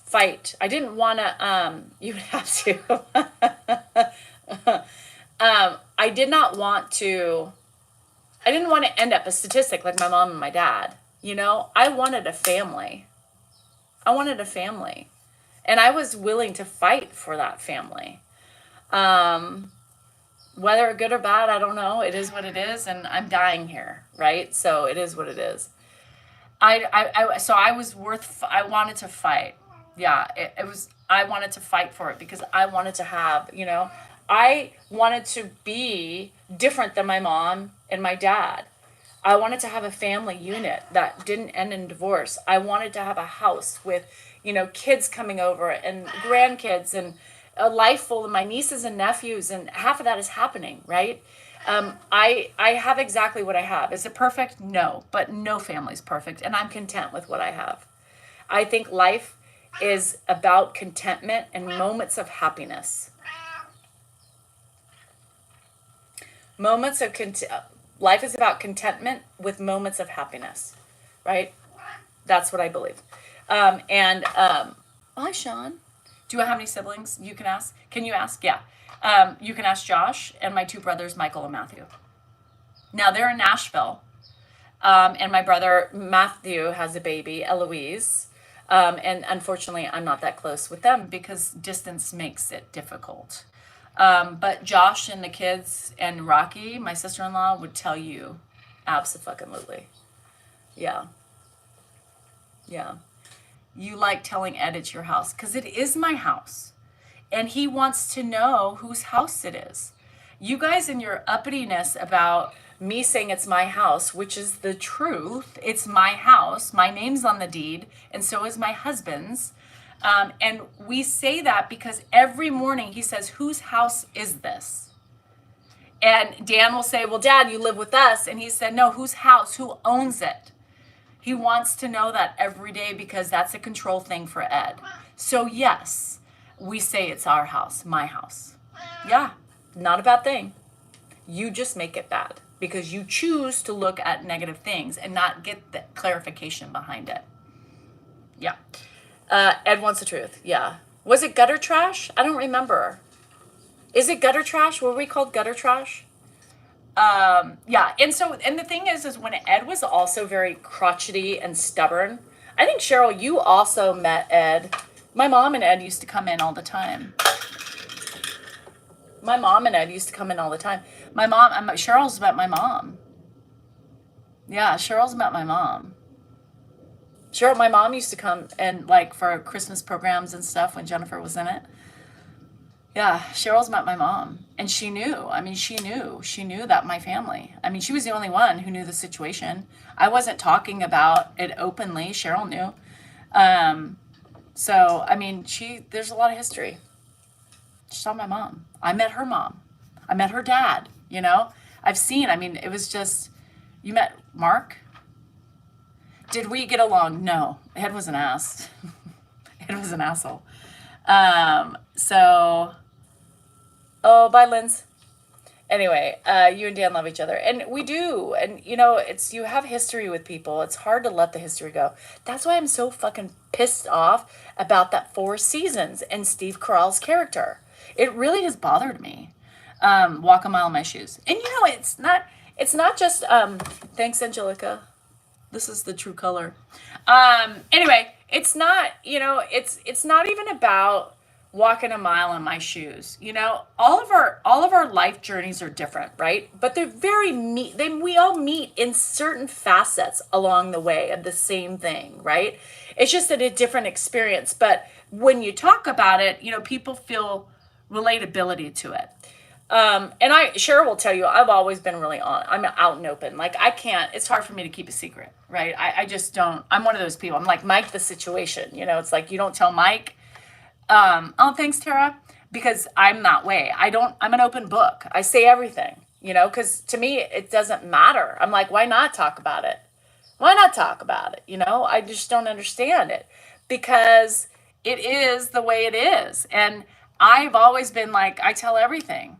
fight. I didn't want to, you would have to. I did not want to, I didn't want to end up a statistic like my mom and my dad. You know, I wanted a family. I wanted a family. And I was willing to fight for that family. Whether good or bad, I don't know. It is what it is, and I'm dying here, right? So it is what it is. So I was I wanted to fight. Yeah, it was, I wanted to fight for it because I wanted to have, you know, I wanted to be different than my mom and my dad. I wanted to have a family unit that didn't end in divorce. I wanted to have a house with, you know, kids coming over and grandkids and a life full of my nieces and nephews, and half of that is happening, right? I have exactly what I have. Is it perfect? No, but no family's perfect, and I'm content with what I have. I think life is about contentment and moments of happiness. Moments of life is about contentment with moments of happiness, right? That's what I believe. Hi, Sean. Do I have any siblings? You can ask. Can you ask? Yeah. You can ask Josh and my two brothers, Michael and Matthew. Now they're in Nashville. And my brother Matthew has a baby, Eloise. And unfortunately, I'm not that close with them because distance makes it difficult. But Josh and the kids and Rocky, my sister-in-law, would tell you abso-fucking-lutely. Yeah. Yeah. You like telling Ed it's your house because it is my house. And he wants to know whose house it is. You guys in your uppityness about me saying it's my house, which is the truth. It's my house. My name's on the deed, and so is my husband's. And we say that because every morning he says, whose house is this? And Dan will say, well, Dad, you live with us. And he said, no, whose house? Who owns it? He wants to know that every day because that's a control thing for Ed. So yes, we say it's our house, my house. Yeah, not a bad thing. You just make it bad because you choose to look at negative things and not get the clarification behind it. Yeah. Ed wants the truth. Yeah. Was it gutter trash? I don't remember. Is it gutter trash? Were we called gutter trash? Yeah. And the thing is when Ed was also very crotchety and stubborn, I think, Cheryl, you also met Ed. My mom and Ed used to come in all the time. Cheryl's met my mom. Yeah, Cheryl's met my mom. Cheryl, my mom used to come and like for Christmas programs and stuff when Jennifer was in it. Yeah, Cheryl's met my mom, and she knew. I mean, she knew that my family. I mean, she was the only one who knew the situation. I wasn't talking about it openly. Cheryl knew. So, I mean, there's a lot of history. She saw my mom. I met her mom. I met her dad, you know. It was just, you met Mark? Did we get along? No. Ed was an ass. Ed was an asshole. Oh, bye, Linz. Anyway, you and Dan love each other. And we do. And, you know, you have history with people. It's hard to let the history go. That's why I'm so fucking pissed off about that 4 seasons and Steve Carell's character. It really has bothered me. Walk a mile in my shoes. And, you know, it's not just, thanks, Angelica. This is the true color. Anyway, it's not, you know, it's not even about walking a mile in my shoes. You know, all of our life journeys are different, right? But they're we all meet in certain facets along the way of the same thing, right? It's just a different experience. But when you talk about it, you know, people feel relatability to it. And Cheryl will tell you, I've always been really I'm out and open. Like it's hard for me to keep a secret, right? I just don't, I'm one of those people. I'm like Mike the situation, you know, it's like, you don't tell Mike, oh, thanks, Tara, because I'm that way. I'm an open book. I say everything, you know, because to me, it doesn't matter. I'm like, why not talk about it? Why not talk about it? I just don't understand it because it is the way it is. And I've always been like, I tell everything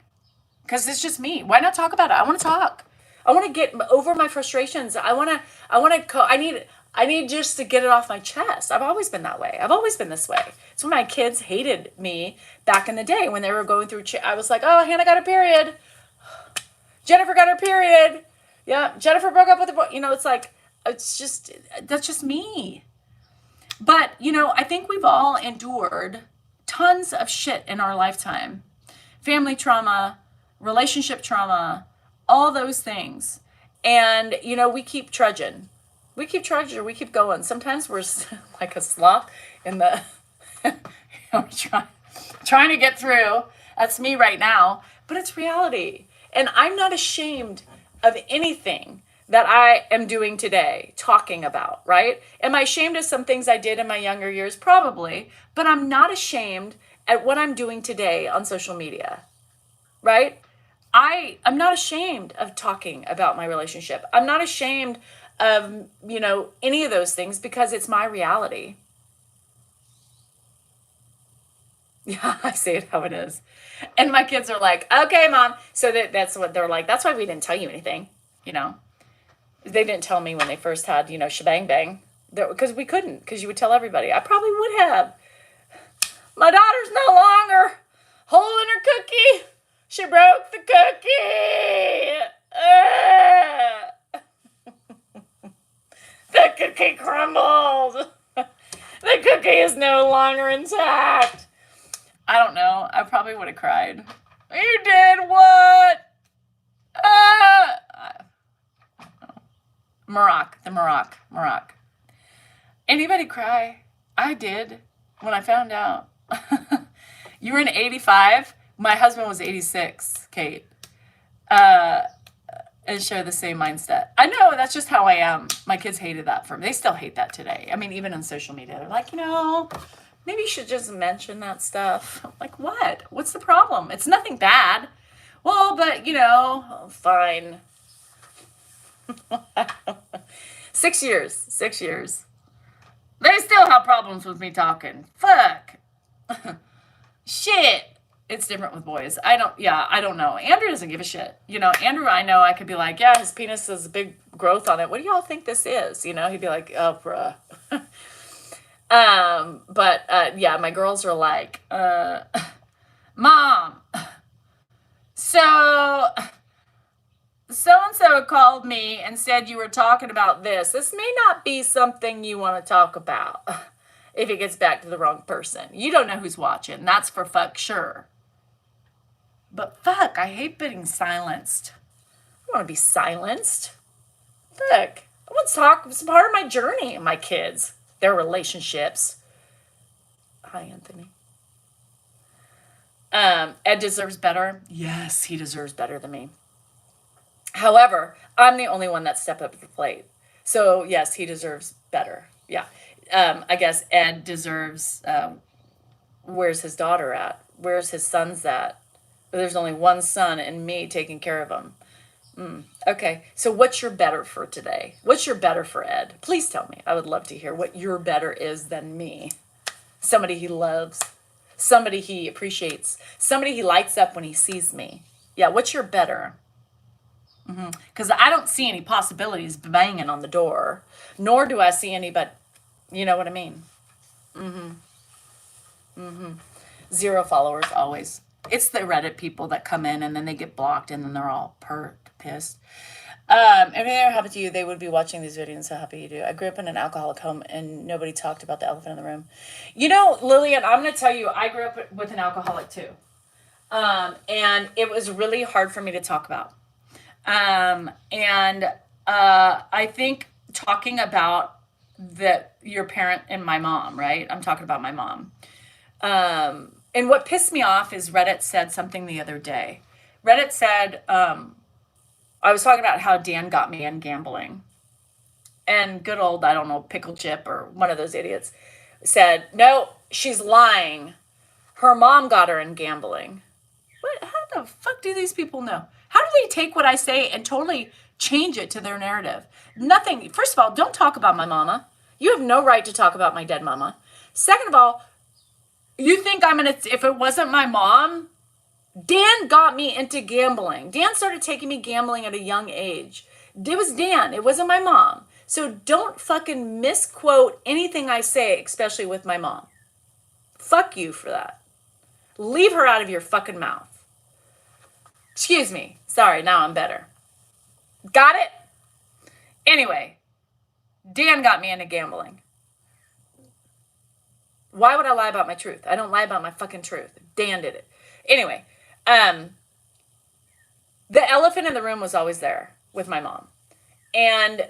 because it's just me. Why not talk about it? I want to talk. I want to get over my frustrations. I need just to get it off my chest. I've always been that way. I've always been this way. It's when my kids hated me back in the day when they were going through. I was like, oh, Hannah got her period. Jennifer got her period. Yeah, Jennifer broke up with the boy. It's like, that's just me. But, I think we've all endured tons of shit in our lifetime. Family trauma, relationship trauma, all those things. And, we keep trudging. We keep trudging. We keep going. Sometimes we're like a sloth in the, trying to get through. That's me right now. But it's reality. And I'm not ashamed of anything that I am doing today, talking about, right? Am I ashamed of some things I did in my younger years? Probably. But I'm not ashamed at what I'm doing today on social media, right? I'm not ashamed of talking about my relationship. I'm not ashamed of, any of those things because it's my reality. Yeah, I see it how it is. And my kids are like, okay, mom. So that's what they're like. That's why we didn't tell you anything, They didn't tell me when they first had, shebang bang. Because we couldn't, because you would tell everybody. I probably would have. My daughter's no longer holding her cookie. She broke the cookie. The cookie crumbled. The cookie is no longer intact. I don't know. I probably would have cried. You did what? Maroc. Anybody cry? I did when I found out. You were in 85. My husband was 86, Kate. And share the same mindset. I know, that's just how I am. My kids hated that for me. They still hate that today. I mean, even on social media, they're like, maybe you should just mention that stuff. I'm like, what? What's the problem? It's nothing bad. Well, but, fine. 6 years. 6 years. They still have problems with me talking. Fuck. Shit. It's different with boys. I don't know. Andrew doesn't give a shit. Andrew, I know I could be like, yeah, his penis has a big growth on it. What do y'all think this is? He'd be like, oh, bruh. Yeah, my girls are like, Mom, so-and-so called me and said you were talking about this. This may not be something you want to talk about if it gets back to the wrong person. You don't know who's watching. That's for fuck sure. But fuck, I hate being silenced. I don't want to be silenced. Fuck. I want to talk. It's part of my journey, my kids, their relationships. Hi, Anthony. Ed deserves better. Yes, he deserves better than me. However, I'm the only one that stepped up to the plate. So, yes, he deserves better. Yeah. I guess Ed deserves, where's his daughter at? Where's his sons at? There's only one son and me taking care of him. Okay, so what's your better for today? What's your better for Ed? Please tell me. I would love to hear what your better is than me. Somebody he loves. Somebody he appreciates. Somebody he lights up when he sees me. Yeah, what's your better? Because I don't see any possibilities banging on the door. Nor do I see any, but you know what I mean? 0 followers, always. It's the Reddit people that come in and then they get blocked and then they're all pissed. If it ever happened to you, they would be watching these videos. So happy you do. I grew up in an alcoholic home and nobody talked about the elephant in the room. Lillian, I'm going to tell you, I grew up with an alcoholic too. And it was really hard for me to talk about. I think talking about your parent and my mom, right? I'm talking about my mom. And what pissed me off is Reddit said something the other day. Reddit said, I was talking about how Dan got me in gambling. And good old, I don't know, Pickle Chip or one of those idiots said, no, she's lying. Her mom got her in gambling. How the fuck do these people know? How do they take what I say and totally change it to their narrative. Nothing. First of all, don't talk about my mama. You have no right to talk about my dead mama. Second of all, you think I'm going to, if it wasn't my mom, Dan got me into gambling. Dan started taking me gambling at a young age. It was Dan. It wasn't my mom. So don't fucking misquote anything I say, especially with my mom. Fuck you for that. Leave her out of your fucking mouth. Excuse me. Sorry, now I'm better. Got it? Anyway, Dan got me into gambling. Why would I lie about my truth? I don't lie about my fucking truth. Dan did it. Anyway, the elephant in the room was always there with my mom. And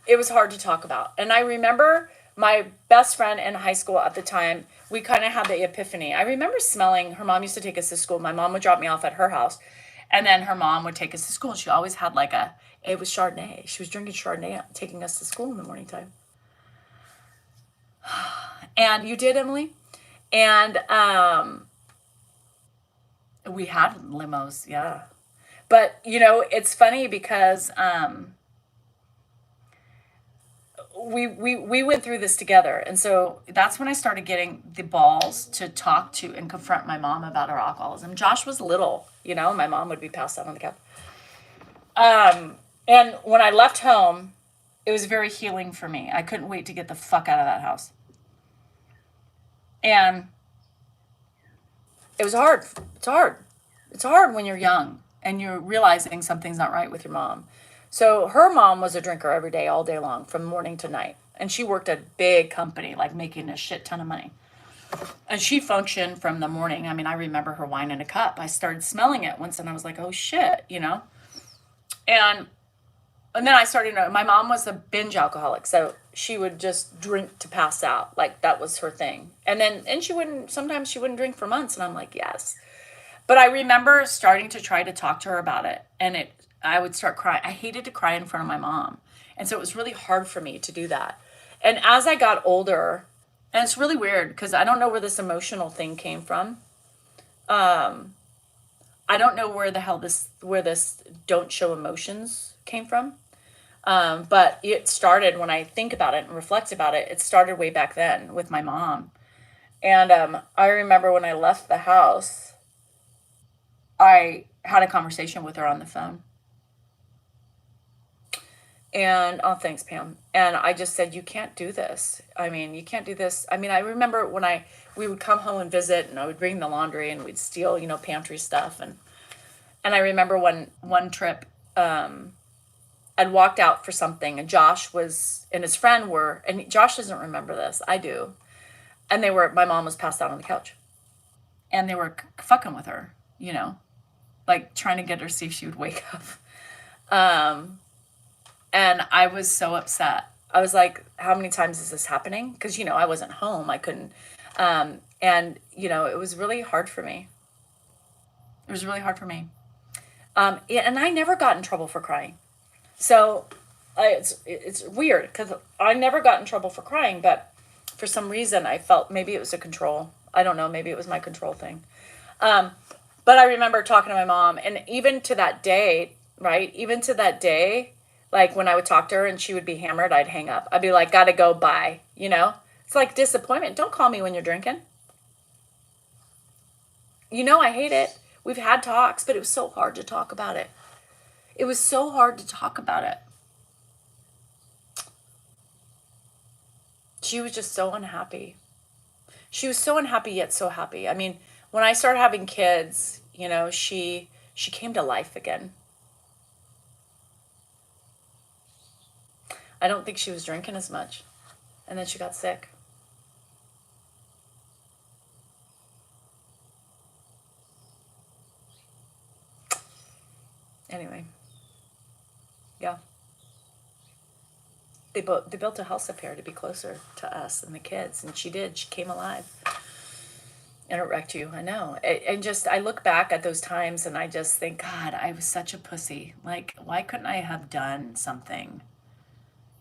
it was hard to talk about. And I remember my best friend in high school at the time, we kind of had the epiphany. I remember smelling, her mom used to take us to school. My mom would drop me off at her house. And then her mom would take us to school. And she always had like it was Chardonnay. She was drinking Chardonnay, taking us to school in the morning time. And you did, Emily? And we had limos, yeah. But, you know, it's funny because we went through this together. And so that's when I started getting the balls to talk to and confront my mom about her alcoholism. Josh was little, you know, my mom would be passed out on the couch. And when I left home, it was very healing for me. I couldn't wait to get the fuck out of that house. And it was hard. It's hard. It's hard when you're young and you're realizing something's not right with your mom. So her mom was a drinker every day, all day long, from morning to night. And she worked at a big company, like making a shit ton of money. And she functioned from the morning. I mean, I remember her wine in a cup. I started smelling it once and I was like, oh shit, you know? And then I started, my mom was a binge alcoholic. So she would just drink to pass out. Like that was her thing. And sometimes she wouldn't drink for months. And I'm like, yes. But I remember starting to try to talk to her about it. And I would start crying. I hated to cry in front of my mom. And so it was really hard for me to do that. And as I got older, and it's really weird because I don't know where this emotional thing came from. I don't know where this don't show emotions came from. But it started when I think about it and reflect about it. It started way back then with my mom. And I remember when I left the house, I had a conversation with her on the phone. And, oh, thanks, Pam. And I just said, you can't do this. I mean, you can't do this. I mean, I remember when we would come home and visit and I would bring the laundry and we'd steal, you know, pantry stuff. And I remember one trip, I'd walked out for something and Josh and his friend and Josh doesn't remember this. I do. And my mom was passed out on the couch and they were fucking with her, you know, like trying to get her, see if she would wake up. And I was so upset. I was like, how many times is this happening? Because, you know, I wasn't home. I couldn't. And, you know, it was really hard for me. It was really hard for me. And I never got in trouble for crying. So it's weird because I never got in trouble for crying. But for some reason, I felt maybe it was a control. I don't know. Maybe it was my control thing. But I remember talking to my mom. And even to that day, right? Even to that day, like when I would talk to her and she would be hammered, I'd hang up. I'd be like, gotta go, bye. You know, it's like disappointment. Don't call me when you're drinking. You know, I hate it. We've had talks, but it was so hard to talk about it. It was so hard to talk about it. She was just so unhappy. She was so unhappy yet so happy. I mean, when I started having kids, you know, she came to life again. I don't think she was drinking as much. And then she got sick. Anyway. Yeah. They built a house up here to be closer to us and the kids. And she did. She came alive. And it wrecked you. I know. I look back at those times and I just think, God, I was such a pussy. Like, why couldn't I have done something?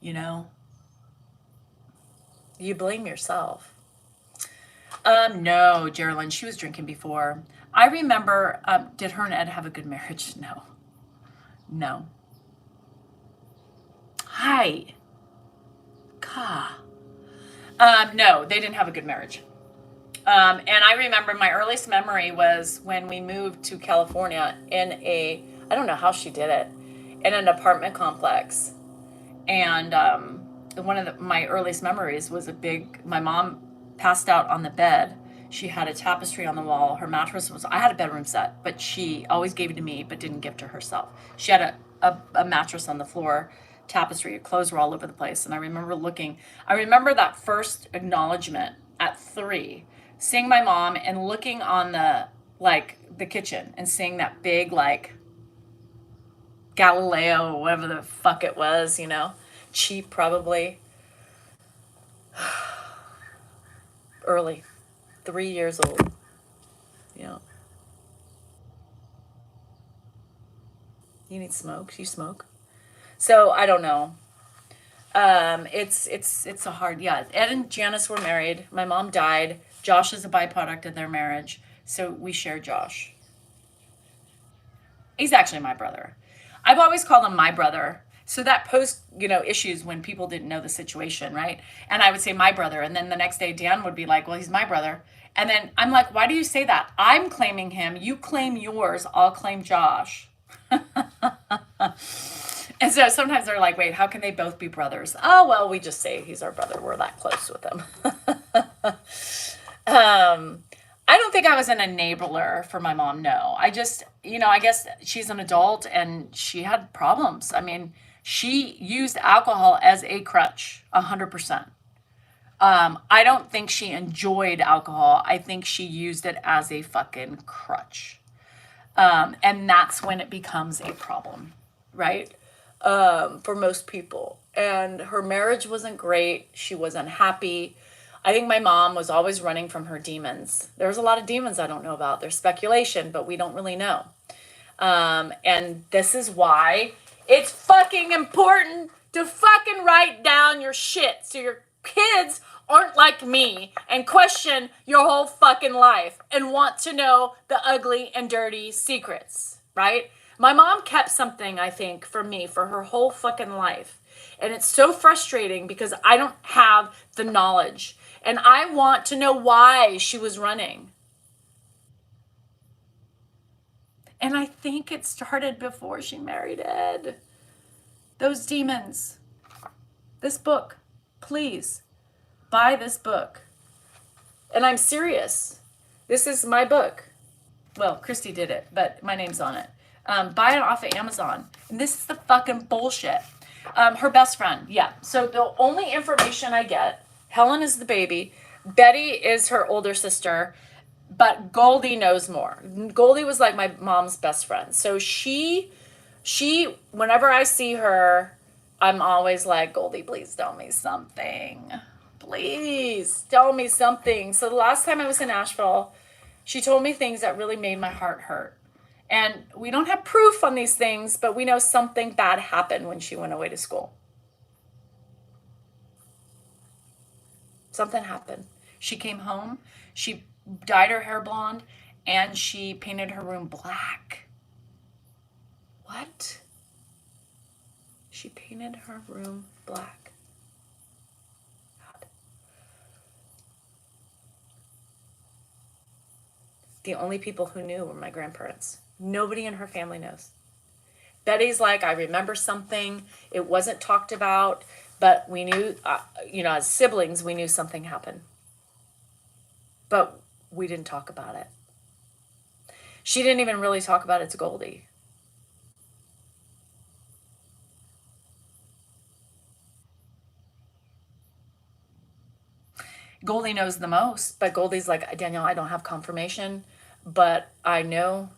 You know, you blame yourself. No, Geraldine, she was drinking before. I remember, did her and Ed have a good marriage? No. Hi. Ka. No, they didn't have a good marriage. And I remember my earliest memory was when we moved to California in I don't know how she did it, in an apartment complex. And one of my earliest memories was my mom passed out on the bed. She had a tapestry on the wall. Her mattress I had a bedroom set, but she always gave it to me, but didn't give to herself. She had a mattress on the floor, tapestry, clothes were all over the place. And I remember that first acknowledgement at 3, seeing my mom and looking on the kitchen and seeing that big, Galileo or whatever the fuck it was, cheap probably. Early, 3 years old. Yeah. You need smoke. You smoke. So I don't know. It's a hard, yeah. Ed and Janice were married. My mom died. Josh is a byproduct of their marriage. So we share Josh. He's actually my brother. I've always called him my brother. So that posed, issues when people didn't know the situation, right? And I would say my brother. And then the next day, Dan would be like, well, he's my brother. And then I'm like, why do you say that? I'm claiming him. You claim yours. I'll claim Josh. And so sometimes they're like, wait, how can they both be brothers? Oh, well, we just say he's our brother. We're that close with him. I don't think I was an enabler for my mom. No, I just, I guess she's an adult and she had problems. I mean, she used alcohol as a crutch, 100%. I don't think she enjoyed alcohol. I think she used it as a fucking crutch. And that's when it becomes a problem, right? For most people. And her marriage wasn't great. She was unhappy. I think my mom was always running from her demons. There's a lot of demons I don't know about. There's speculation, but we don't really know. And this is why it's fucking important to fucking write down your shit so your kids aren't like me and question your whole fucking life and want to know the ugly and dirty secrets, right? My mom kept something, I think, for me for her whole fucking life. And it's so frustrating because I don't have the knowledge. And I want to know why she was running. And I think it started before she married Ed. Those demons. This book. Please buy this book. And I'm serious. This is my book. Well, Christy did it, but my name's on it. Buy it off of Amazon. And this is the fucking bullshit. Her best friend, yeah. So the only information I get, Helen is the baby, Betty is her older sister, but Goldie knows more. Goldie was like my mom's best friend. So she, whenever I see her, I'm always like, Goldie, please tell me something. Please tell me something. So the last time I was in Nashville, she told me things that really made my heart hurt. And we don't have proof on these things, but we know something bad happened when she went away to school. Something happened. She came home, she dyed her hair blonde, and she painted her room black. What? She painted her room black. God. The only people who knew were my grandparents. Nobody in her family knows. Betty's like, I remember something. It wasn't talked about, but we knew, as siblings, we knew something happened. But we didn't talk about it. She didn't even really talk about it to Goldie. Goldie knows the most, but Goldie's like, Danielle, I don't have confirmation, but I know,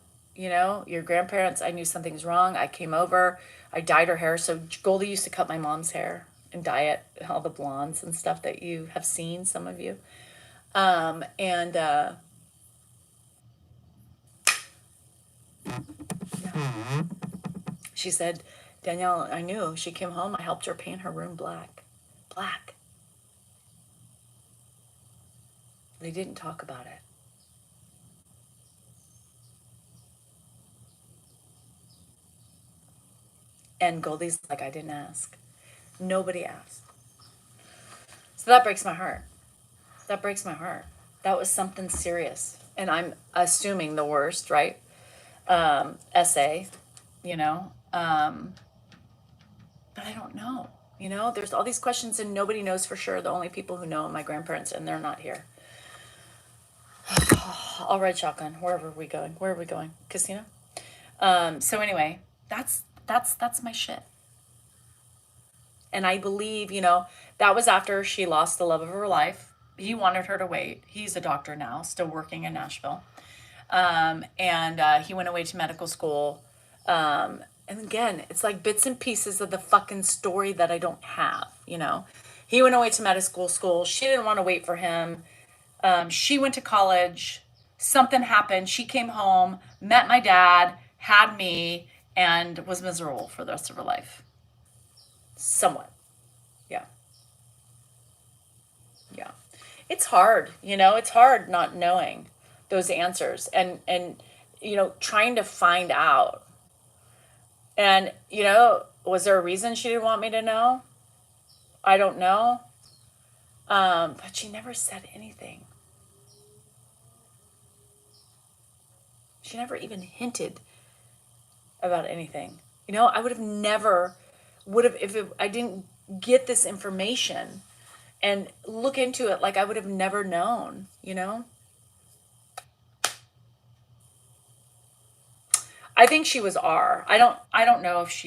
your grandparents, I knew something's wrong. I came over, I dyed her hair. So Goldie used to cut my mom's hair and dye it, all the blondes and stuff that you have seen, some of you. Yeah. She said, Danielle, I knew. She came home, I helped her paint her room black. Black. They didn't talk about it. And Goldie's like, I didn't ask. Nobody asked. So that breaks my heart. That breaks my heart. That was something serious. And I'm assuming the worst, right? Essay, you know. But I don't know. You know, there's all these questions and nobody knows for sure. The only people who know are my grandparents, and they're not here. I'll ride shotgun wherever we going. Where are we going? Casino? So anyway, that's my shit. And I believe, you know, that was after she lost the love of her life. He wanted her to wait. He's a doctor now, still working in Nashville. And he went away to medical school. And again, it's like bits and pieces of the fucking story that I don't have, you know. He went away to medical school. She didn't want to wait for him. She went to college. Something happened. She came home, met my dad, had me, and was miserable for the rest of her life. Somewhat. Yeah. Yeah. It's hard, you know, it's hard not knowing those answers and you know, trying to find out. And, you know, was there a reason she didn't want me to know? I don't know. But she never said anything. She never even hinted about anything. You know, I would have never, I didn't get this information and look into it, like I would have never known, you know? I think she was R. I don't know if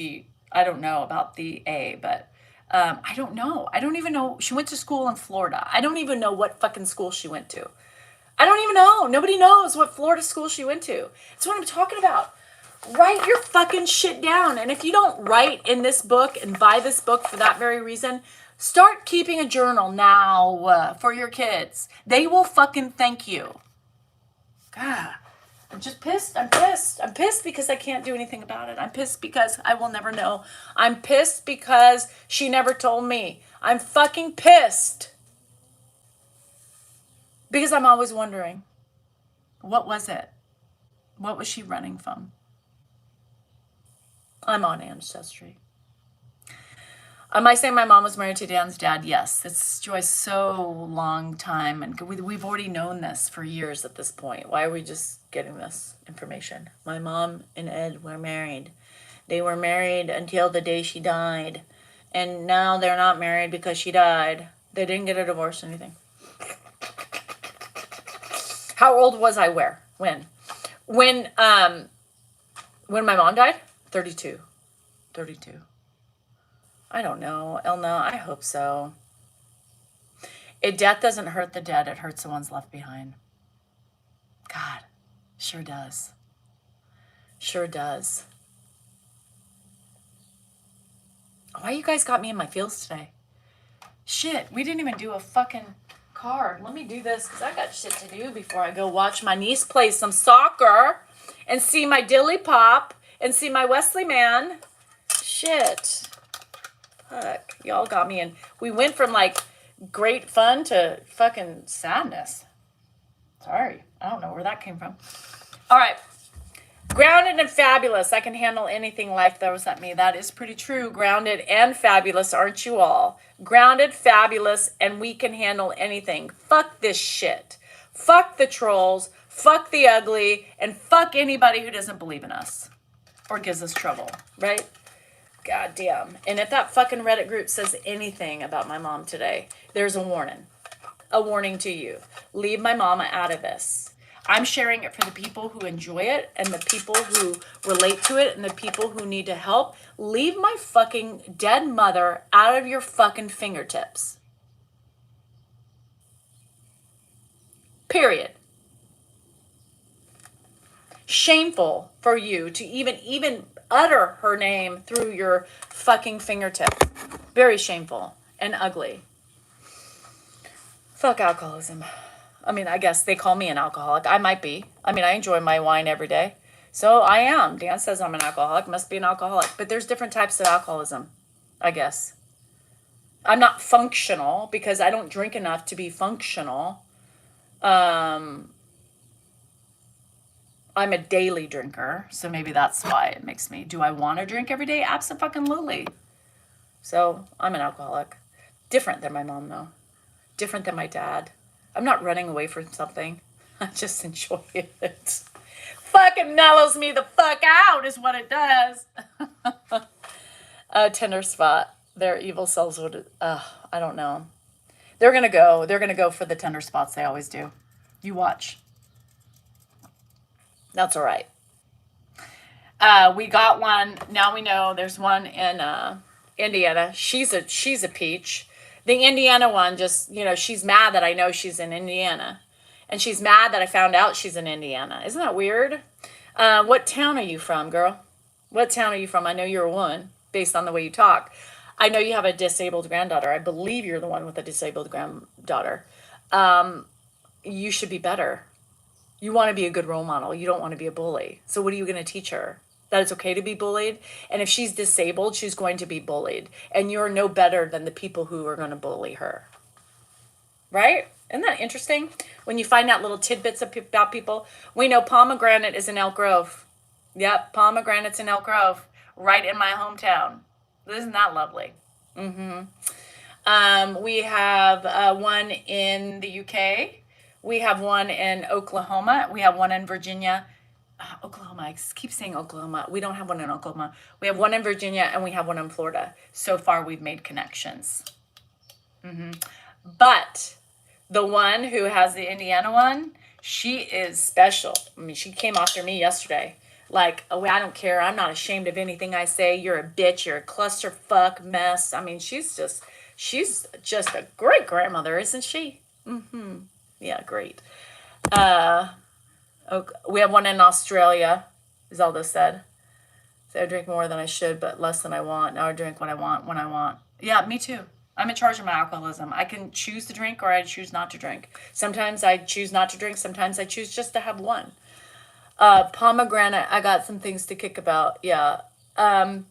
I don't know about the A, but I don't know. I don't even know. She went to school in Florida. I don't even know what fucking school she went to. I don't even know. Nobody knows what Florida school she went to. That's what I'm talking about. Write your fucking shit down. And if you don't write in this book and buy this book for that very reason, start keeping a journal now for your kids. They will fucking thank you. God. I'm just pissed. I'm pissed. I'm pissed because I can't do anything about it. I'm pissed because I will never know. I'm pissed because she never told me. I'm fucking pissed. Because I'm always wondering, what was it? What was she running from? I'm on Ancestry. Am I saying my mom was married to Dan's dad? Yes. It's Joyce, so long time. And we've already known this for years at this point. Why are we just getting this information? My mom and Ed were married. They were married until the day she died. And now they're not married because she died. They didn't get a divorce or anything. How old was I where? When? When my mom died? 32. 32. I don't know, Elna. I hope so. Death doesn't hurt the dead. It hurts the ones left behind. God, sure does. Sure does. Why you guys got me in my feels today? Shit, we didn't even do a fucking card. Let me do this because I got shit to do before I go watch my niece play some soccer and see my Dilly Pop and see my Wesley man. Shit. Fuck, y'all got me in. We went from like great fun to fucking sadness. Sorry, I don't know where that came from. All right. Grounded and fabulous. I can handle anything life throws at me. That is pretty true. Grounded and fabulous, aren't you all? Grounded, fabulous, and we can handle anything. Fuck this shit. Fuck the trolls. Fuck the ugly. And fuck anybody who doesn't believe in us or gives us trouble, right? God damn. And if that fucking Reddit group says anything about my mom today, there's a warning. A warning to you. Leave my mama out of this. I'm sharing it for the people who enjoy it and the people who relate to it and the people who need to help. Leave my fucking dead mother out of your fucking fingertips. Period. Shameful for you to even utter her name through your fucking fingertip. Very shameful and ugly. Fuck alcoholism. I mean, I guess they call me an alcoholic. I might be. I mean, I enjoy my wine every day. So I am. Dan says I'm an alcoholic. Must be an alcoholic. But there's different types of alcoholism, I guess. I'm not functional because I don't drink enough to be functional. I'm a daily drinker, so maybe that's why it makes me. Do I want to drink every day? Abso-fucking-lutely. So I'm an alcoholic. Different than my mom, though. Different than my dad. I'm not running away from something. I just enjoy it. Fucking mellows me the fuck out is what it does. A tender spot. Their evil selves would, I don't know. They're going to go. They're going to go for the tender spots. They always do. You watch. That's all right. We got one. Now we know there's one in Indiana. She's a peach. The Indiana one just, she's mad that I know she's in Indiana. And she's mad that I found out she's in Indiana. Isn't that weird? What town are you from, girl? What town are you from? I know you're a woman based on the way you talk. I know you have a disabled granddaughter. I believe you're the one with a disabled granddaughter. You should be better. You want to be a good role model. You don't want to be a bully. So what are you going to teach her? That it's okay to be bullied? And if she's disabled, she's going to be bullied. And you're no better than the people who are going to bully her. Right? Isn't that interesting? When you find out little tidbits about people. We know pomegranate is in Elk Grove. Yep, pomegranate's in Elk Grove. Right in my hometown. Isn't that lovely? We have one in the UK. We have one in Oklahoma. We have one in Virginia. Oklahoma. I keep saying Oklahoma. We don't have one in Oklahoma. We have one in Virginia and we have one in Florida. So far, we've made connections. But the one who has the Indiana one, she is special. I mean, she came after me yesterday. Like, oh, I don't care. I'm not ashamed of anything I say. You're a bitch. You're a clusterfuck mess. I mean, she's just a great grandmother, isn't she? Yeah, great. We have one in Australia, Zelda said. So I drink more than I should, but less than I want. Now I drink what I want when I want. Yeah, me too. I'm in charge of my alcoholism. I can choose to drink or I choose not to drink. Sometimes I choose not to drink. Sometimes I choose just to have one. Pomegranate, I got some things to kick about. Yeah. And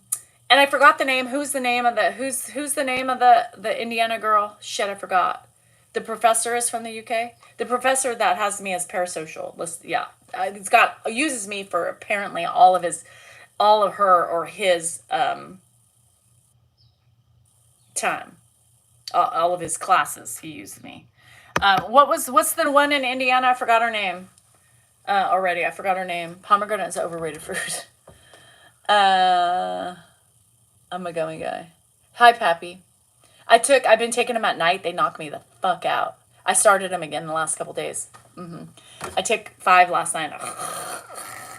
I forgot the name. Who's the name of the Indiana girl? Shit, I forgot. The professor is from the UK. The professor that has me as parasocial. Yeah. Uses me for apparently all of her or his time. All of his classes, he used me. What's the one in Indiana? I forgot her name. Already, I forgot her name. Pomegranate is overrated fruit. I'm a gummy guy. Hi, Pappy. I've been taking them at night. They knock me the fuck out. I started them again the last couple days. I took 5 last night.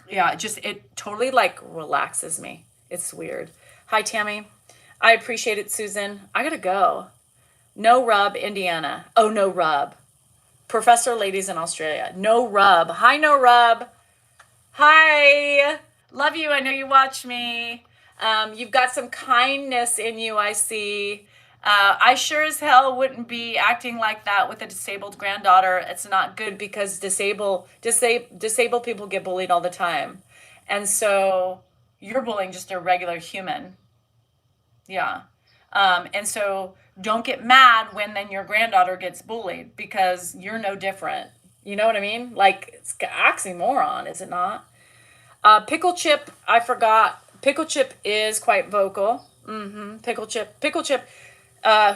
Yeah, it totally like relaxes me. It's weird. Hi, Tammy. I appreciate it, Susan. I gotta go. No Rub, Indiana. Oh, No Rub. Professor Ladies in Australia. No Rub. Hi, No Rub. Hi. Love you. I know you watch me. You've got some kindness in you, I see. I sure as hell wouldn't be acting like that with a disabled granddaughter. It's not good because disabled people get bullied all the time. And so you're bullying just a regular human. Yeah. And so don't get mad when then your granddaughter gets bullied because you're no different. You know what I mean? Like, it's oxymoron, is it not? Pickle Chip, I forgot. Pickle Chip is quite vocal. Pickle Chip.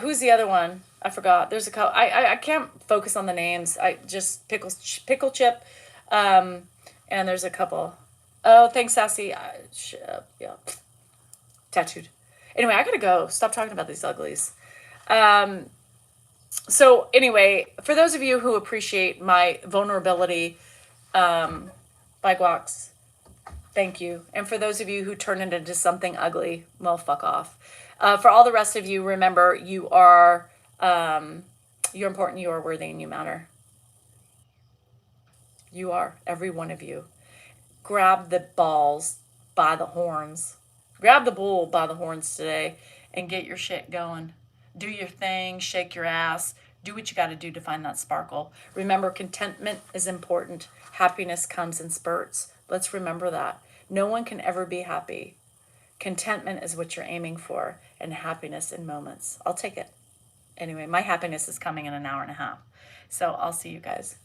Who's the other one? I forgot. There's a couple. I can't focus on the names. I just Pickle Chip. And there's a couple. Oh, thanks, Sassy. Yeah. Tattooed. Anyway, I gotta go. Stop talking about these uglies. So anyway, for those of you who appreciate my vulnerability, by Guax, thank you. And for those of you who turn it into something ugly, well, fuck off. For all the rest of you, remember, you're important, you are worthy, and you matter. You are, every one of you. Grab the balls by the horns. Grab the bull by the horns today and get your shit going. Do your thing, shake your ass, do what you got to do to find that sparkle. Remember, contentment is important. Happiness comes in spurts. Let's remember that. No one can ever be happy. Contentment is what you're aiming for, and happiness in moments. I'll take it. Anyway, my happiness is coming in an hour and a half. So I'll see you guys.